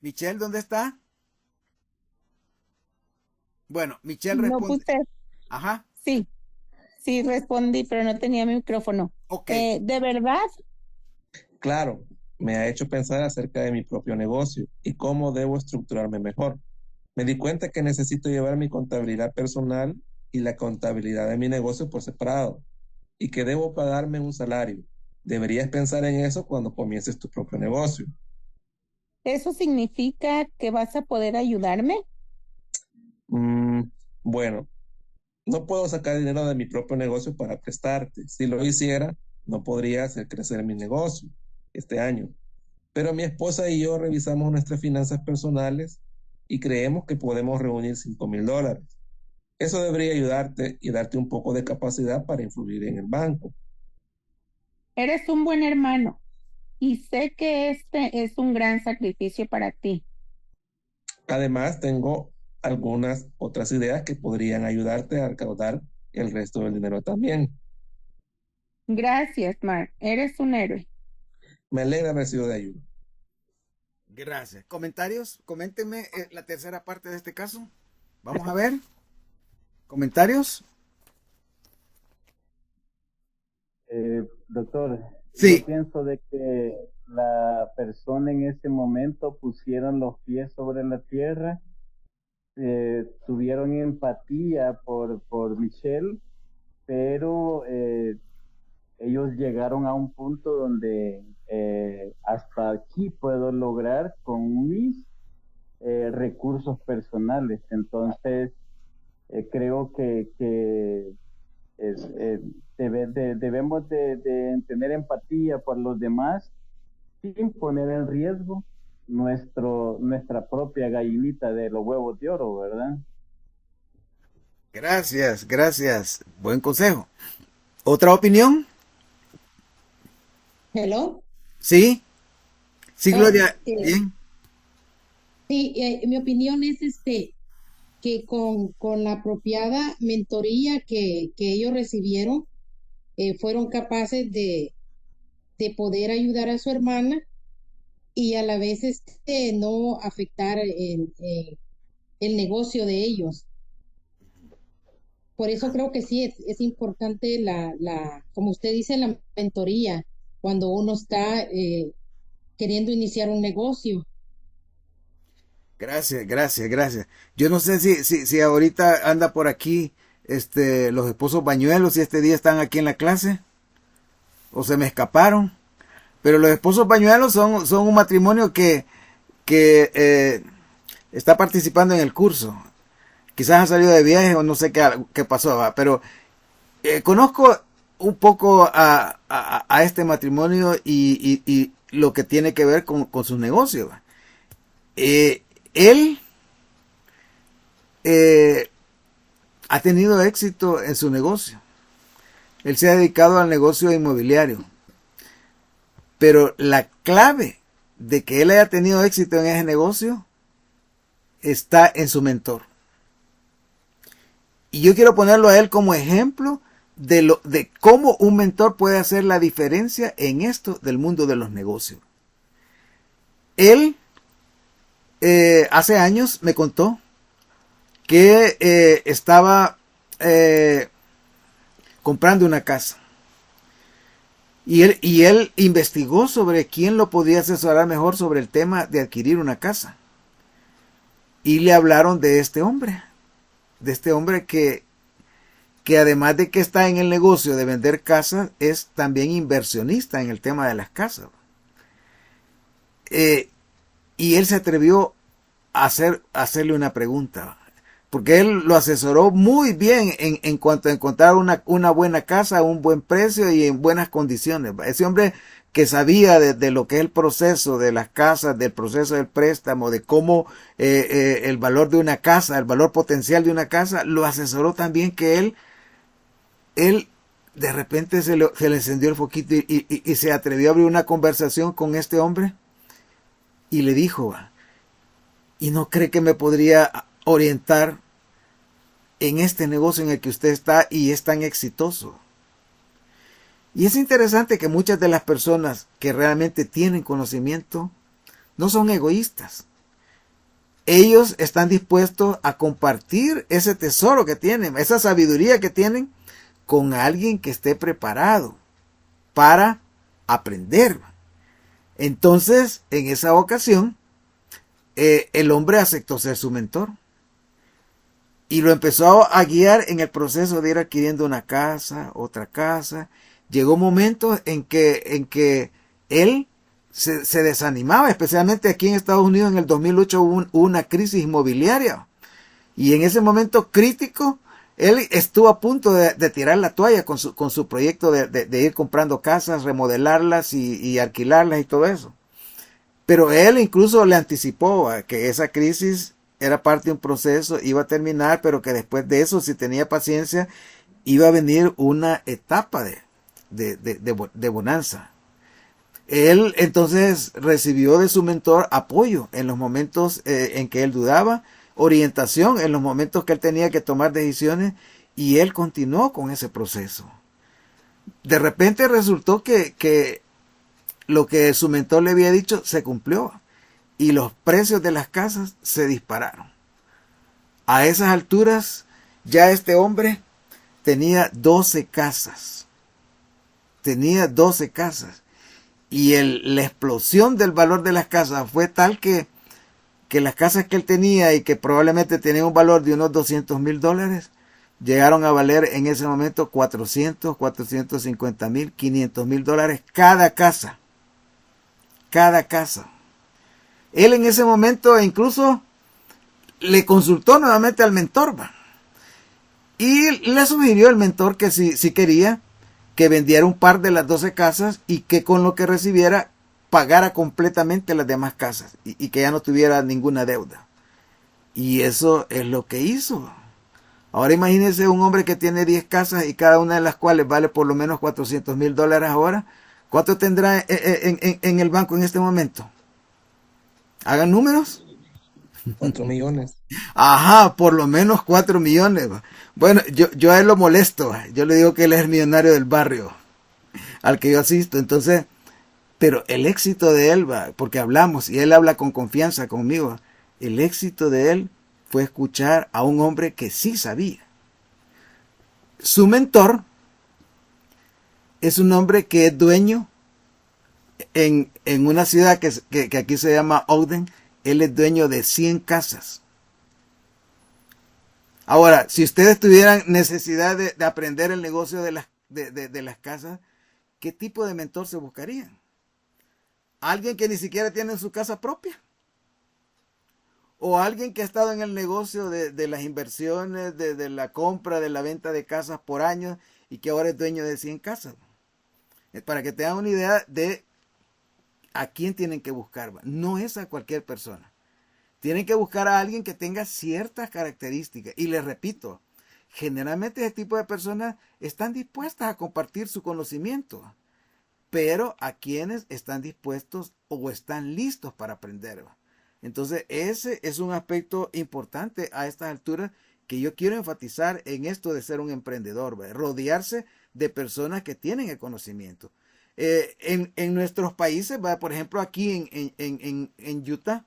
Michelle, ¿dónde está? Bueno, Michelle No responde. puse, Ajá, sí, sí respondí, pero no tenía mi micrófono. ok. ¿De verdad? Claro, me ha hecho pensar acerca de mi propio negocio y cómo debo estructurarme mejor. Me di cuenta que necesito llevar mi contabilidad personal y la contabilidad de mi negocio por separado y que debo pagarme un salario. Deberías pensar en eso cuando comiences tu propio negocio. ¿Eso significa que vas a poder ayudarme? Bueno, no puedo sacar dinero de mi propio negocio para prestarte. Si lo hiciera, no podría hacer crecer mi negocio este año. Pero mi esposa y yo revisamos nuestras finanzas personales y creemos que podemos reunir $5,000. Eso debería ayudarte y darte un poco de capacidad para influir en el banco. Eres un buen hermano y sé que este es un gran sacrificio para ti. Además, tengo algunas otras ideas que podrían ayudarte a recaudar el resto del dinero también. Gracias, Mark. Eres un héroe. Me alegra haber sido de ayuda. Gracias. ¿Comentarios? Coméntenme la tercera parte de este caso. Vamos a ver. ¿Comentarios? Doctor, Sí. yo pienso de que la persona en ese momento pusieron los pies sobre la tierra, tuvieron empatía por Michelle, pero ellos llegaron a un punto donde hasta aquí puedo lograr con mis recursos personales. Entonces, creo que debemos de tener empatía por los demás sin poner en riesgo nuestra propia gallinita de los huevos de oro, ¿verdad? Gracias, gracias. Buen consejo. ¿Otra opinión? Hello. Sí. Sí, Gloria. Eh, Bien. sí, mi opinión es que con la apropiada mentoría que ellos recibieron, fueron capaces de poder ayudar a su hermana y a la vez no afectar el negocio de ellos. Por eso creo que sí es importante como usted dice, la mentoría cuando uno está queriendo iniciar un negocio. Gracias, gracias, gracias. Yo no sé si ahorita anda por aquí los esposos Bañuelos, si este día están aquí en la clase o se me escaparon. Pero los esposos Bañuelos son un matrimonio que está participando en el curso. quizás han salido de viaje o no sé qué pasó, ¿va? Pero conozco un poco a este matrimonio y lo que tiene que ver con sus negocios. ¿Va? Él ha tenido éxito en su negocio. Él se ha dedicado al negocio inmobiliario. Pero la clave de que él haya tenido éxito en ese negocio está en su mentor. Y yo quiero ponerlo a él como ejemplo de cómo un mentor puede hacer la diferencia en esto del mundo de los negocios. Él hace años me contó que estaba comprando una casa. Y él investigó sobre quién lo podía asesorar mejor sobre el tema de adquirir una casa. Y le hablaron de este hombre que además de que está en el negocio de vender casas, es también inversionista en el tema de las casas. Y él se atrevió a hacerle una pregunta, porque él lo asesoró muy bien en cuanto a encontrar una buena casa, a un buen precio y en buenas condiciones. Ese hombre que sabía de lo que es el proceso de las casas, del proceso del préstamo, de cómo el valor de una casa, el valor potencial de una casa, lo asesoró también que él de repente se le encendió el foquito y se atrevió a abrir una conversación con este hombre y le dijo, ¿y no cree que me podría orientar en este negocio en el que usted está y es tan exitoso? Y es interesante que muchas de las personas que realmente tienen conocimiento no son egoístas. Ellos están dispuestos a compartir ese tesoro que tienen, esa sabiduría que tienen con alguien que esté preparado para aprender. Entonces, en esa ocasión, el hombre aceptó ser su mentor y lo empezó a guiar en el proceso de ir adquiriendo una casa, otra casa. Llegó momentos en que él se desanimaba, especialmente aquí en Estados Unidos en el 2008 hubo una crisis inmobiliaria. Y en ese momento crítico, él estuvo a punto de tirar la toalla con su proyecto de ir comprando casas, remodelarlas y alquilarlas y todo eso. Pero él incluso le anticipó que esa crisis era parte de un proceso, iba a terminar, pero que después de eso, si tenía paciencia, iba a venir una etapa de bonanza. Él entonces recibió de su mentor apoyo en los momentos en que él dudaba, orientación en los momentos que él tenía que tomar decisiones, y él continuó con ese proceso. De repente resultó que lo que su mentor le había dicho se cumplió y los precios de las casas se dispararon. A esas alturas ya este hombre tenía 12 casas. Tenía 12 casas. Y la explosión del valor de las casas fue tal que las casas que él tenía y que probablemente tenían un valor de unos $200,000, llegaron a valer en ese momento 400, 450,000, $500,000 cada casa. Cada casa. Él en ese momento incluso le consultó nuevamente al mentor. Y le sugirió al mentor que si quería que vendiera un par de las 12 casas y que con lo que recibiera pagara completamente las demás casas y que ya no tuviera ninguna deuda. Y eso es lo que hizo. Ahora imagínense un hombre que tiene 10 casas y cada una de las cuales vale por lo menos $400,000 ahora. ¿Cuánto tendrá en el banco en este momento? ¿Hagan números? 4 millones. Ajá, por lo menos 4 millones. Bueno, yo a él lo molesto. Yo le digo que él es el millonario del barrio al que yo asisto. Entonces, pero el éxito de él, porque hablamos y él habla con confianza conmigo, el éxito de él fue escuchar a un hombre que sí sabía. Su mentor es un hombre que es dueño en una ciudad que aquí se llama Ogden. Él es dueño de 100 casas. Ahora, si ustedes tuvieran necesidad de aprender el negocio de las casas, ¿qué tipo de mentor se buscarían? ¿Alguien que ni siquiera tiene su casa propia? o alguien que ha estado en el negocio de las inversiones, de la compra, de la venta de casas por años y que ahora es dueño de 100 casas. Para que tengan una idea de a quién tienen que buscar. No es a cualquier persona. Tienen que buscar a alguien que tenga ciertas características. Y les repito, generalmente ese tipo de personas están dispuestas a compartir su conocimiento, pero a quienes están dispuestos o están listos para aprender. Entonces ese es un aspecto importante a estas alturas que yo quiero enfatizar en esto de ser un emprendedor, rodearse de personas que tienen el conocimiento. En nuestros países, por ejemplo aquí en Utah,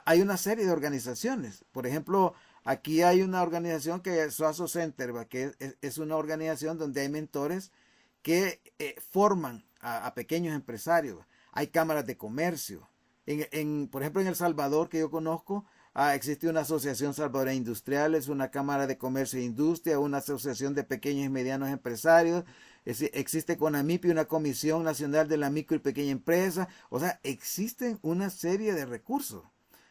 hay una serie de organizaciones. Por ejemplo, aquí hay una organización que es Suazo Center, que es una organización donde hay mentores que forman a pequeños empresarios. Hay cámaras de comercio. Por ejemplo, en El Salvador, que yo conozco, existe una asociación salvadoreña industriales, una cámara de comercio e industria, una asociación de pequeños y medianos empresarios. Existe CONAMIPI, una comisión nacional de la micro y pequeña empresa. O sea, existen una serie de recursos.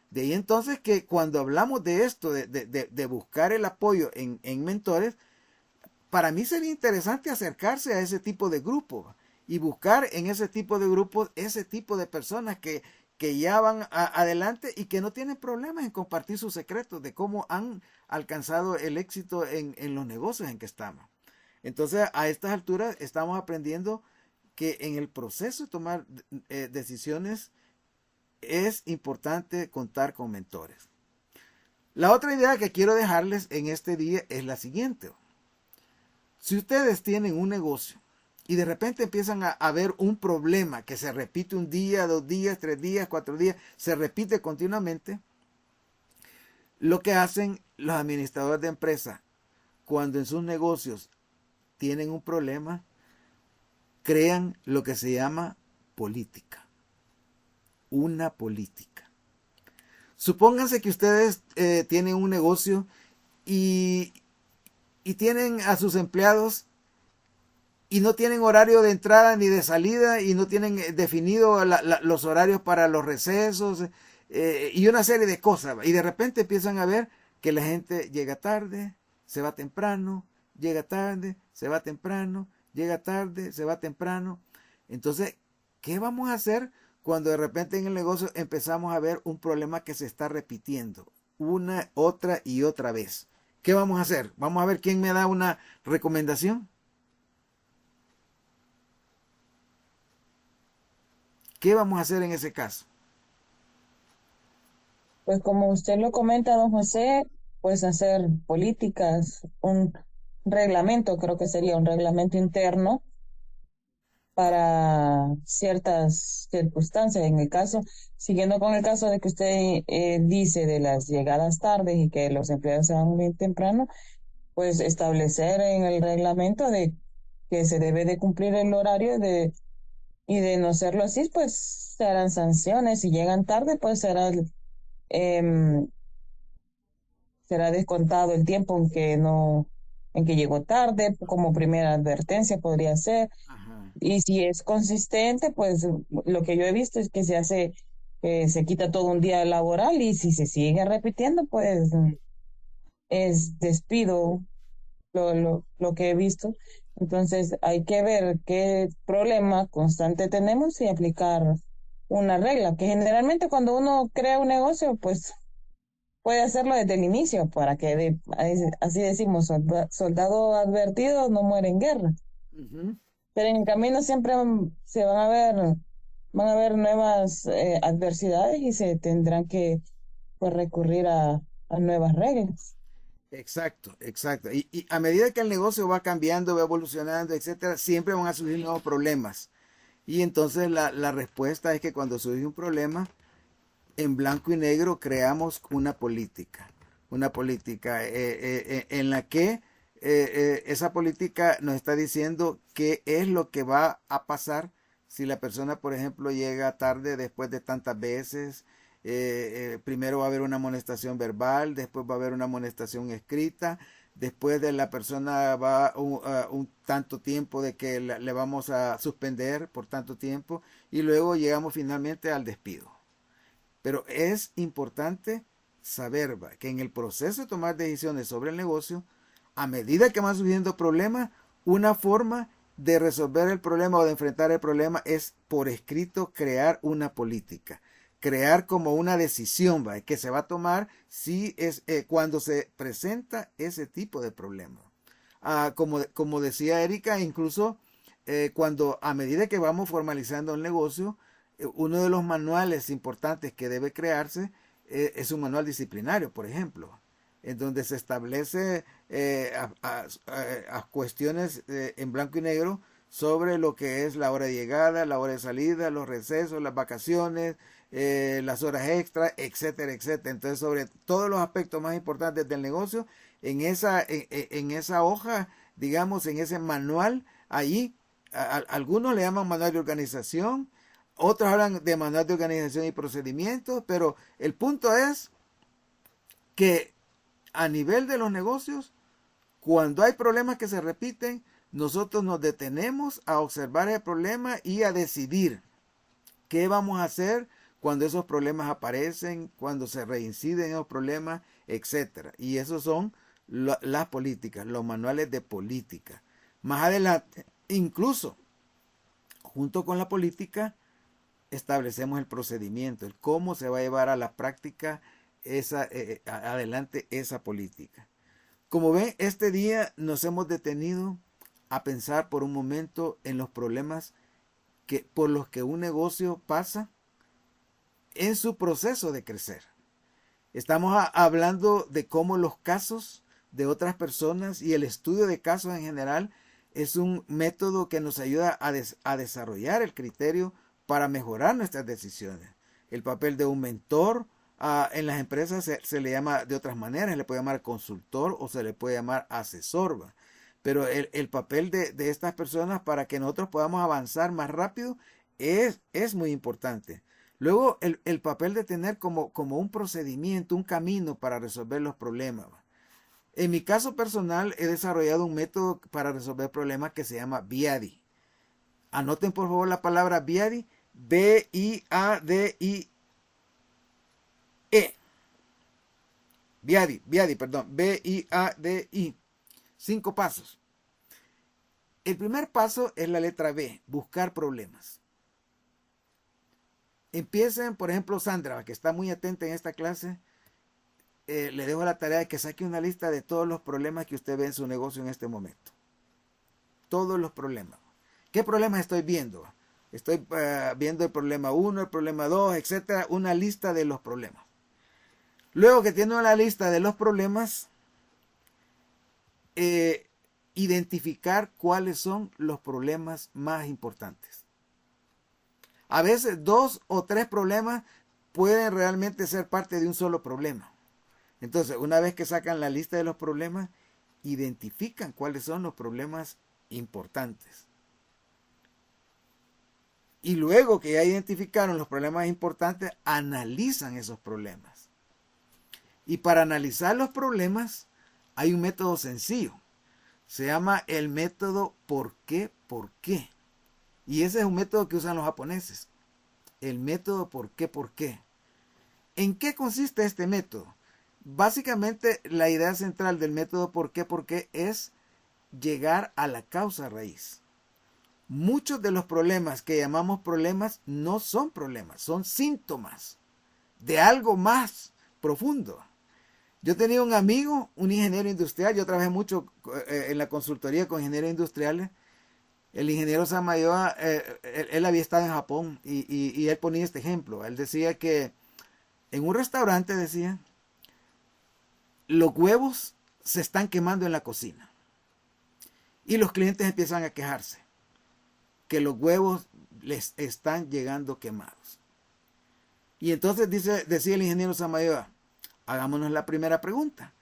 De ahí entonces que cuando hablamos de esto, de buscar el apoyo en mentores, para mí sería interesante acercarse a ese tipo de grupos y buscar en ese tipo de grupos ese tipo de personas que ya van adelante y que no tienen problemas en compartir sus secretos de cómo han alcanzado el éxito en los negocios en que estamos. Entonces, a estas alturas estamos aprendiendo que en el proceso de tomar decisiones es importante contar con mentores. La otra idea que quiero dejarles en este día es la siguiente. Si ustedes tienen un negocio y de repente empiezan a ver un problema que se repite un día, 2 días, 3 días, 4 días, se repite continuamente, lo que hacen los administradores de empresa cuando en sus negocios tienen un problema, crean lo que se llama política. Una política. Supónganse que ustedes tienen un negocio y tienen a sus empleados y no tienen horario de entrada ni de salida y no tienen definido los horarios para los recesos y una serie de cosas. Y de repente empiezan a ver que la gente llega tarde, se va temprano, llega tarde, se va temprano, llega tarde, se va temprano. Entonces, ¿qué vamos a hacer cuando de repente en el negocio empezamos a ver un problema que se está repitiendo una, otra y otra vez? ¿Qué vamos a hacer? Vamos a ver quién me da una recomendación. ¿Qué vamos a hacer en ese caso? Pues como usted lo comenta, don José, pues hacer políticas, un reglamento, creo que sería un reglamento interno para ciertas circunstancias. En el caso, siguiendo con el caso de que usted dice de las llegadas tardes y que los empleados se van muy temprano, pues establecer en el reglamento de que se debe de cumplir el horario y de no serlo así, pues se harán sanciones. Si llegan tarde, pues será descontado el tiempo en que llegó tarde, como primera advertencia podría ser. Ajá. Y si es consistente, pues lo que yo he visto es que se quita todo un día laboral, y si se sigue repitiendo, pues es despido lo que he visto. Entonces hay que ver qué problema constante tenemos y aplicar una regla, que generalmente cuando uno crea un negocio, pues puede hacerlo desde el inicio, para que así decimos, soldado advertido no muere en guerra. Uh-huh. Pero en el camino siempre van a haber nuevas adversidades y se tendrán que, pues, recurrir a nuevas reglas. Exacto, exacto. Y a medida que el negocio va cambiando, va evolucionando, etcétera, siempre van a surgir nuevos problemas. Y entonces la respuesta es que cuando surge un problema, en blanco y negro creamos una política en la que esa política nos está diciendo qué es lo que va a pasar si la persona, por ejemplo, llega tarde después de tantas veces. Primero va a haber una amonestación verbal, después va a haber una amonestación escrita, después de la persona va un tanto tiempo de que le vamos a suspender por tanto tiempo, y luego llegamos finalmente al despido. Pero es importante saber que en el proceso de tomar decisiones sobre el negocio, a medida que van surgiendo problemas, una forma de resolver el problema o de enfrentar el problema es por escrito crear una política, crear como una decisión que se va a tomar si es cuando se presenta ese tipo de problema. Como decía Erika, incluso cuando a medida que vamos formalizando el negocio, uno de los manuales importantes que debe crearse es un manual disciplinario, por ejemplo, en donde se establece a cuestiones en blanco y negro sobre lo que es la hora de llegada, la hora de salida, los recesos, las vacaciones, las horas extras, etcétera, etcétera. Entonces, sobre todos los aspectos más importantes del negocio, en esa hoja, digamos, en ese manual, allí, algunos le llaman manual de organización, otros hablan de manual de organización y procedimientos, pero el punto es que a nivel de los negocios, cuando hay problemas que se repiten, nosotros nos detenemos a observar el problema y a decidir qué vamos a hacer cuando esos problemas aparecen, cuando se reinciden esos problemas, etcétera. Y esos son las políticas, los manuales de política. Más adelante, incluso junto con la política, establecemos el procedimiento, el cómo se va a llevar a la práctica adelante esa política. Como ven, este día nos hemos detenido a pensar por un momento en los problemas por los que un negocio pasa en su proceso de crecer. Estamos hablando de cómo los casos de otras personas y el estudio de casos en general es un método que nos ayuda a desarrollar el criterio para mejorar nuestras decisiones. El papel de un mentor en las empresas se le llama de otras maneras, se le puede llamar consultor o se le puede llamar asesor. Pero el papel de estas personas para que nosotros podamos avanzar más rápido es muy importante. Luego el papel de tener como un procedimiento, un camino para resolver los problemas. En mi caso personal he desarrollado un método para resolver problemas que se llama BIADI. Anoten por favor la palabra BIADI, B-I-A-D-I-E. BIADI, perdón, B-I-A-D-I. 5 pasos. El primer paso es la letra B, buscar problemas. Empiecen, por ejemplo, Sandra, que está muy atenta en esta clase, le dejo la tarea de que saque una lista de todos los problemas que usted ve en su negocio en este momento. Todos los problemas. ¿Qué problemas estoy viendo? Estoy viendo el problema 1, el problema 2, etcétera, una lista de los problemas. Luego que tiene una lista de los problemas, identificar cuáles son los problemas más importantes. A veces 2 o 3 problemas pueden realmente ser parte de un solo problema. Entonces, una vez que sacan la lista de los problemas, identifican cuáles son los problemas importantes. Y luego que ya identificaron los problemas importantes, analizan esos problemas. Y para analizar los problemas, hay un método sencillo. Se llama el método ¿por qué? ¿Por qué? Y ese es un método que usan los japoneses. El método ¿por qué? ¿Por qué? ¿En qué consiste este método? Básicamente, la idea central del método ¿por qué? ¿Por qué? Es llegar a la causa raíz. Muchos de los problemas que llamamos problemas no son problemas, son síntomas de algo más profundo. Yo tenía un amigo, un ingeniero industrial, yo trabajé mucho en la consultoría con ingenieros industriales. El ingeniero Samayoa, él había estado en Japón y él ponía este ejemplo. Él decía que en un restaurante, decía, los huevos se están quemando en la cocina. Y los clientes empiezan a quejarse que los huevos les están llegando quemados. Y entonces decía el ingeniero Samayoa, hagámonos la primera pregunta.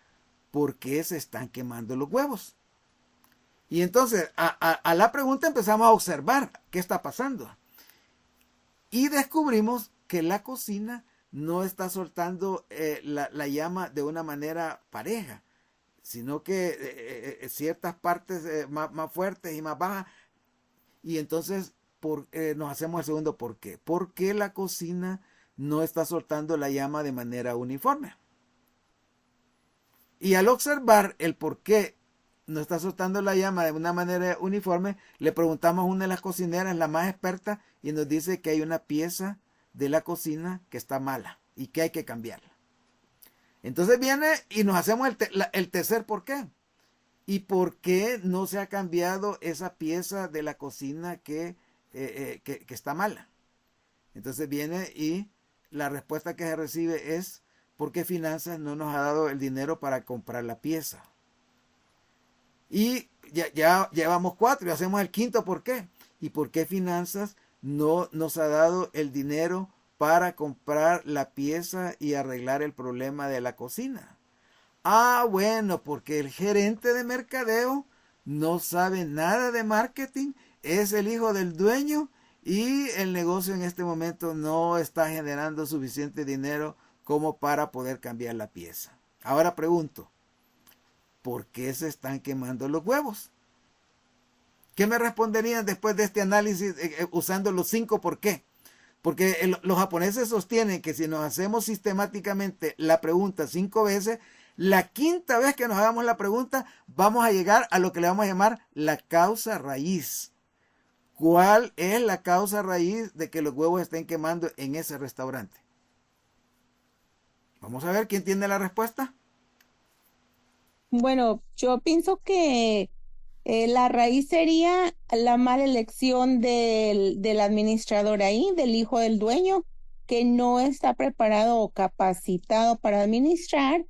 ¿Por qué se están quemando los huevos? Y entonces a la pregunta empezamos a observar qué está pasando. Y descubrimos que la cocina no está soltando la llama de una manera pareja, sino que ciertas partes más fuertes y más bajas. Y entonces nos hacemos el segundo por qué. ¿Por qué la cocina no está soltando la llama de manera uniforme. Y al observar el por qué no está soltando la llama de una manera uniforme, le preguntamos a una de las cocineras, la más experta, y nos dice que hay una pieza de la cocina que está mala y que hay que cambiarla. Entonces viene y nos hacemos el tercer por qué. ¿Y por qué no se ha cambiado esa pieza de la cocina que está mala? Entonces viene y la respuesta que se recibe es porque Finanzas no nos ha dado el dinero para comprar la pieza. Y ya llevamos 4 y hacemos el quinto por qué. ¿Y por qué Finanzas no nos ha dado el dinero para comprar la pieza y arreglar el problema de la cocina? Ah, bueno, porque el gerente de mercadeo no sabe nada de marketing, es el hijo del dueño y el negocio en este momento no está generando suficiente dinero como para poder cambiar la pieza. Ahora pregunto, ¿por qué se están quemando los huevos? ¿Qué me responderían después de este análisis usando los 5 por qué? Porque los japoneses sostienen que si nos hacemos sistemáticamente la pregunta 5 veces, la quinta vez que nos hagamos la pregunta, vamos a llegar a lo que le vamos a llamar la causa raíz. ¿Cuál es la causa raíz de que los huevos estén quemando en ese restaurante? Vamos a ver quién tiene la respuesta. Bueno, yo pienso que la raíz sería la mala elección del administrador ahí, del hijo del dueño, que no está preparado o capacitado para administrar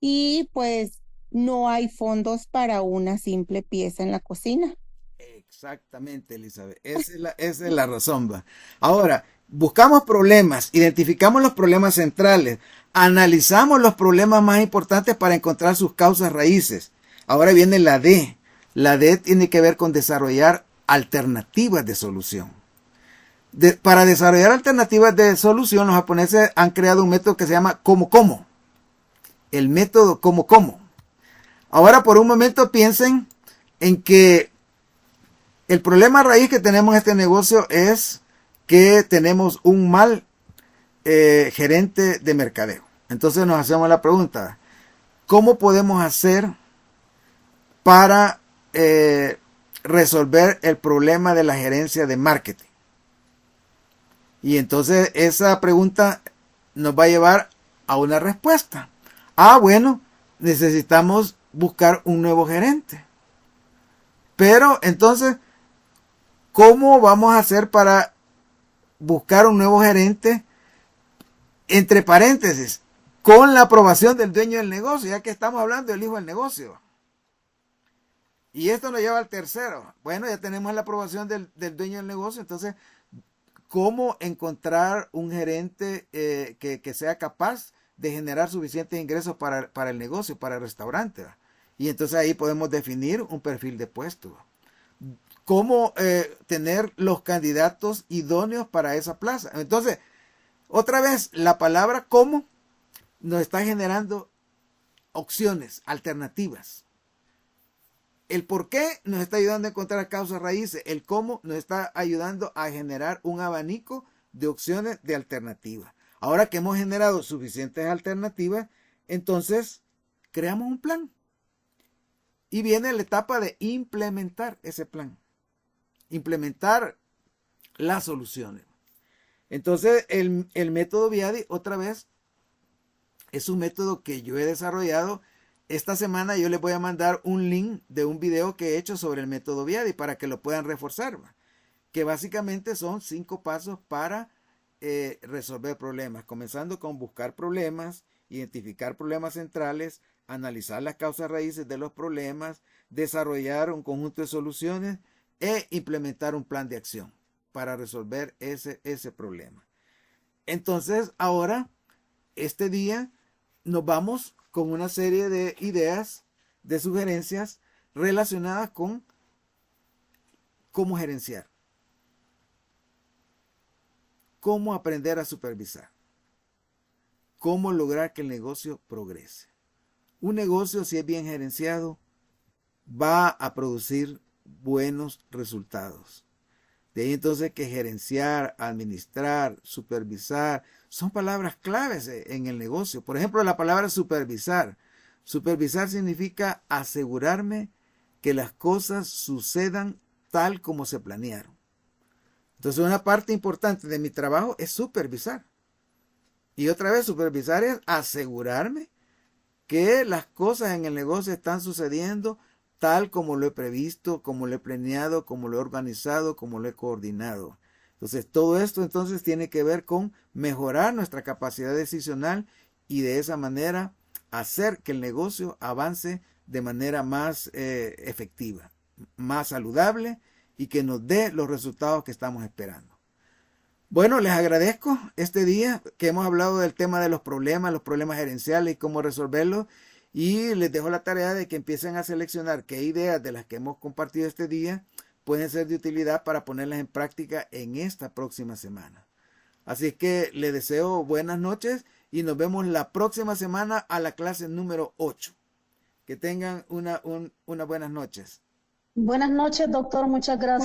y pues no hay fondos para una simple pieza en la cocina. Exactamente, Elizabeth. Esa es la razón. ¿Va? Ahora, buscamos problemas, identificamos los problemas centrales, analizamos los problemas más importantes para encontrar sus causas raíces. Ahora viene la D. La D tiene que ver con desarrollar alternativas de solución. Para desarrollar alternativas de solución, los japoneses han creado un método que se llama como. El método como. Ahora, por un momento, piensen en que el problema raíz que tenemos en este negocio es que tenemos un mal gerente de mercadeo. Entonces nos hacemos la pregunta, ¿cómo podemos hacer para resolver el problema de la gerencia de marketing? Y entonces esa pregunta nos va a llevar a una respuesta. Ah, bueno, necesitamos buscar un nuevo gerente. Pero entonces, ¿cómo vamos a hacer para buscar un nuevo gerente? Entre paréntesis, con la aprobación del dueño del negocio, ya que estamos hablando del hijo del negocio. Y esto nos lleva al tercero. Bueno, ya tenemos la aprobación del dueño del negocio, entonces, ¿cómo encontrar un gerente que sea capaz de generar suficientes ingresos para el negocio, para el restaurante? Y entonces ahí podemos definir un perfil de puesto. ¿Cómo tener los candidatos idóneos para esa plaza? Entonces, otra vez, la palabra cómo nos está generando opciones, alternativas. El por qué nos está ayudando a encontrar causas raíces. El cómo nos está ayudando a generar un abanico de opciones de alternativas. Ahora que hemos generado suficientes alternativas, entonces creamos un plan. Y viene la etapa de implementar ese plan. Implementar las soluciones. Entonces, el método Viadi, otra vez, es un método que yo he desarrollado. Esta semana yo les voy a mandar un link de un video que he hecho sobre el método Viadi para que lo puedan reforzar. Que básicamente son 5 pasos para resolver problemas. Comenzando con buscar problemas, identificar problemas centrales, analizar las causas raíces de los problemas, desarrollar un conjunto de soluciones e implementar un plan de acción para resolver ese problema. Entonces, ahora, este día, nos vamos con una serie de ideas, de sugerencias relacionadas con cómo gerenciar, cómo aprender a supervisar, cómo lograr que el negocio progrese. Un negocio, si es bien gerenciado, va a producir buenos resultados. De ahí entonces que gerenciar, administrar, supervisar, son palabras claves en el negocio. Por ejemplo, la palabra supervisar. Supervisar significa asegurarme que las cosas sucedan tal como se planearon. Entonces, una parte importante de mi trabajo es supervisar. Y otra vez, supervisar es asegurarme que las cosas en el negocio están sucediendo tal como lo he previsto, como lo he planeado, como lo he organizado, como lo he coordinado. Entonces, todo esto entonces tiene que ver con mejorar nuestra capacidad decisional y de esa manera hacer que el negocio avance de manera más efectiva, más saludable y que nos dé los resultados que estamos esperando. Bueno, les agradezco este día que hemos hablado del tema de los problemas gerenciales y cómo resolverlos. Y les dejo la tarea de que empiecen a seleccionar qué ideas de las que hemos compartido este día pueden ser de utilidad para ponerlas en práctica en esta próxima semana. Así que les deseo buenas noches y nos vemos la próxima semana a la clase número 8. Que tengan unas buenas noches. Buenas noches, doctor. Muchas gracias.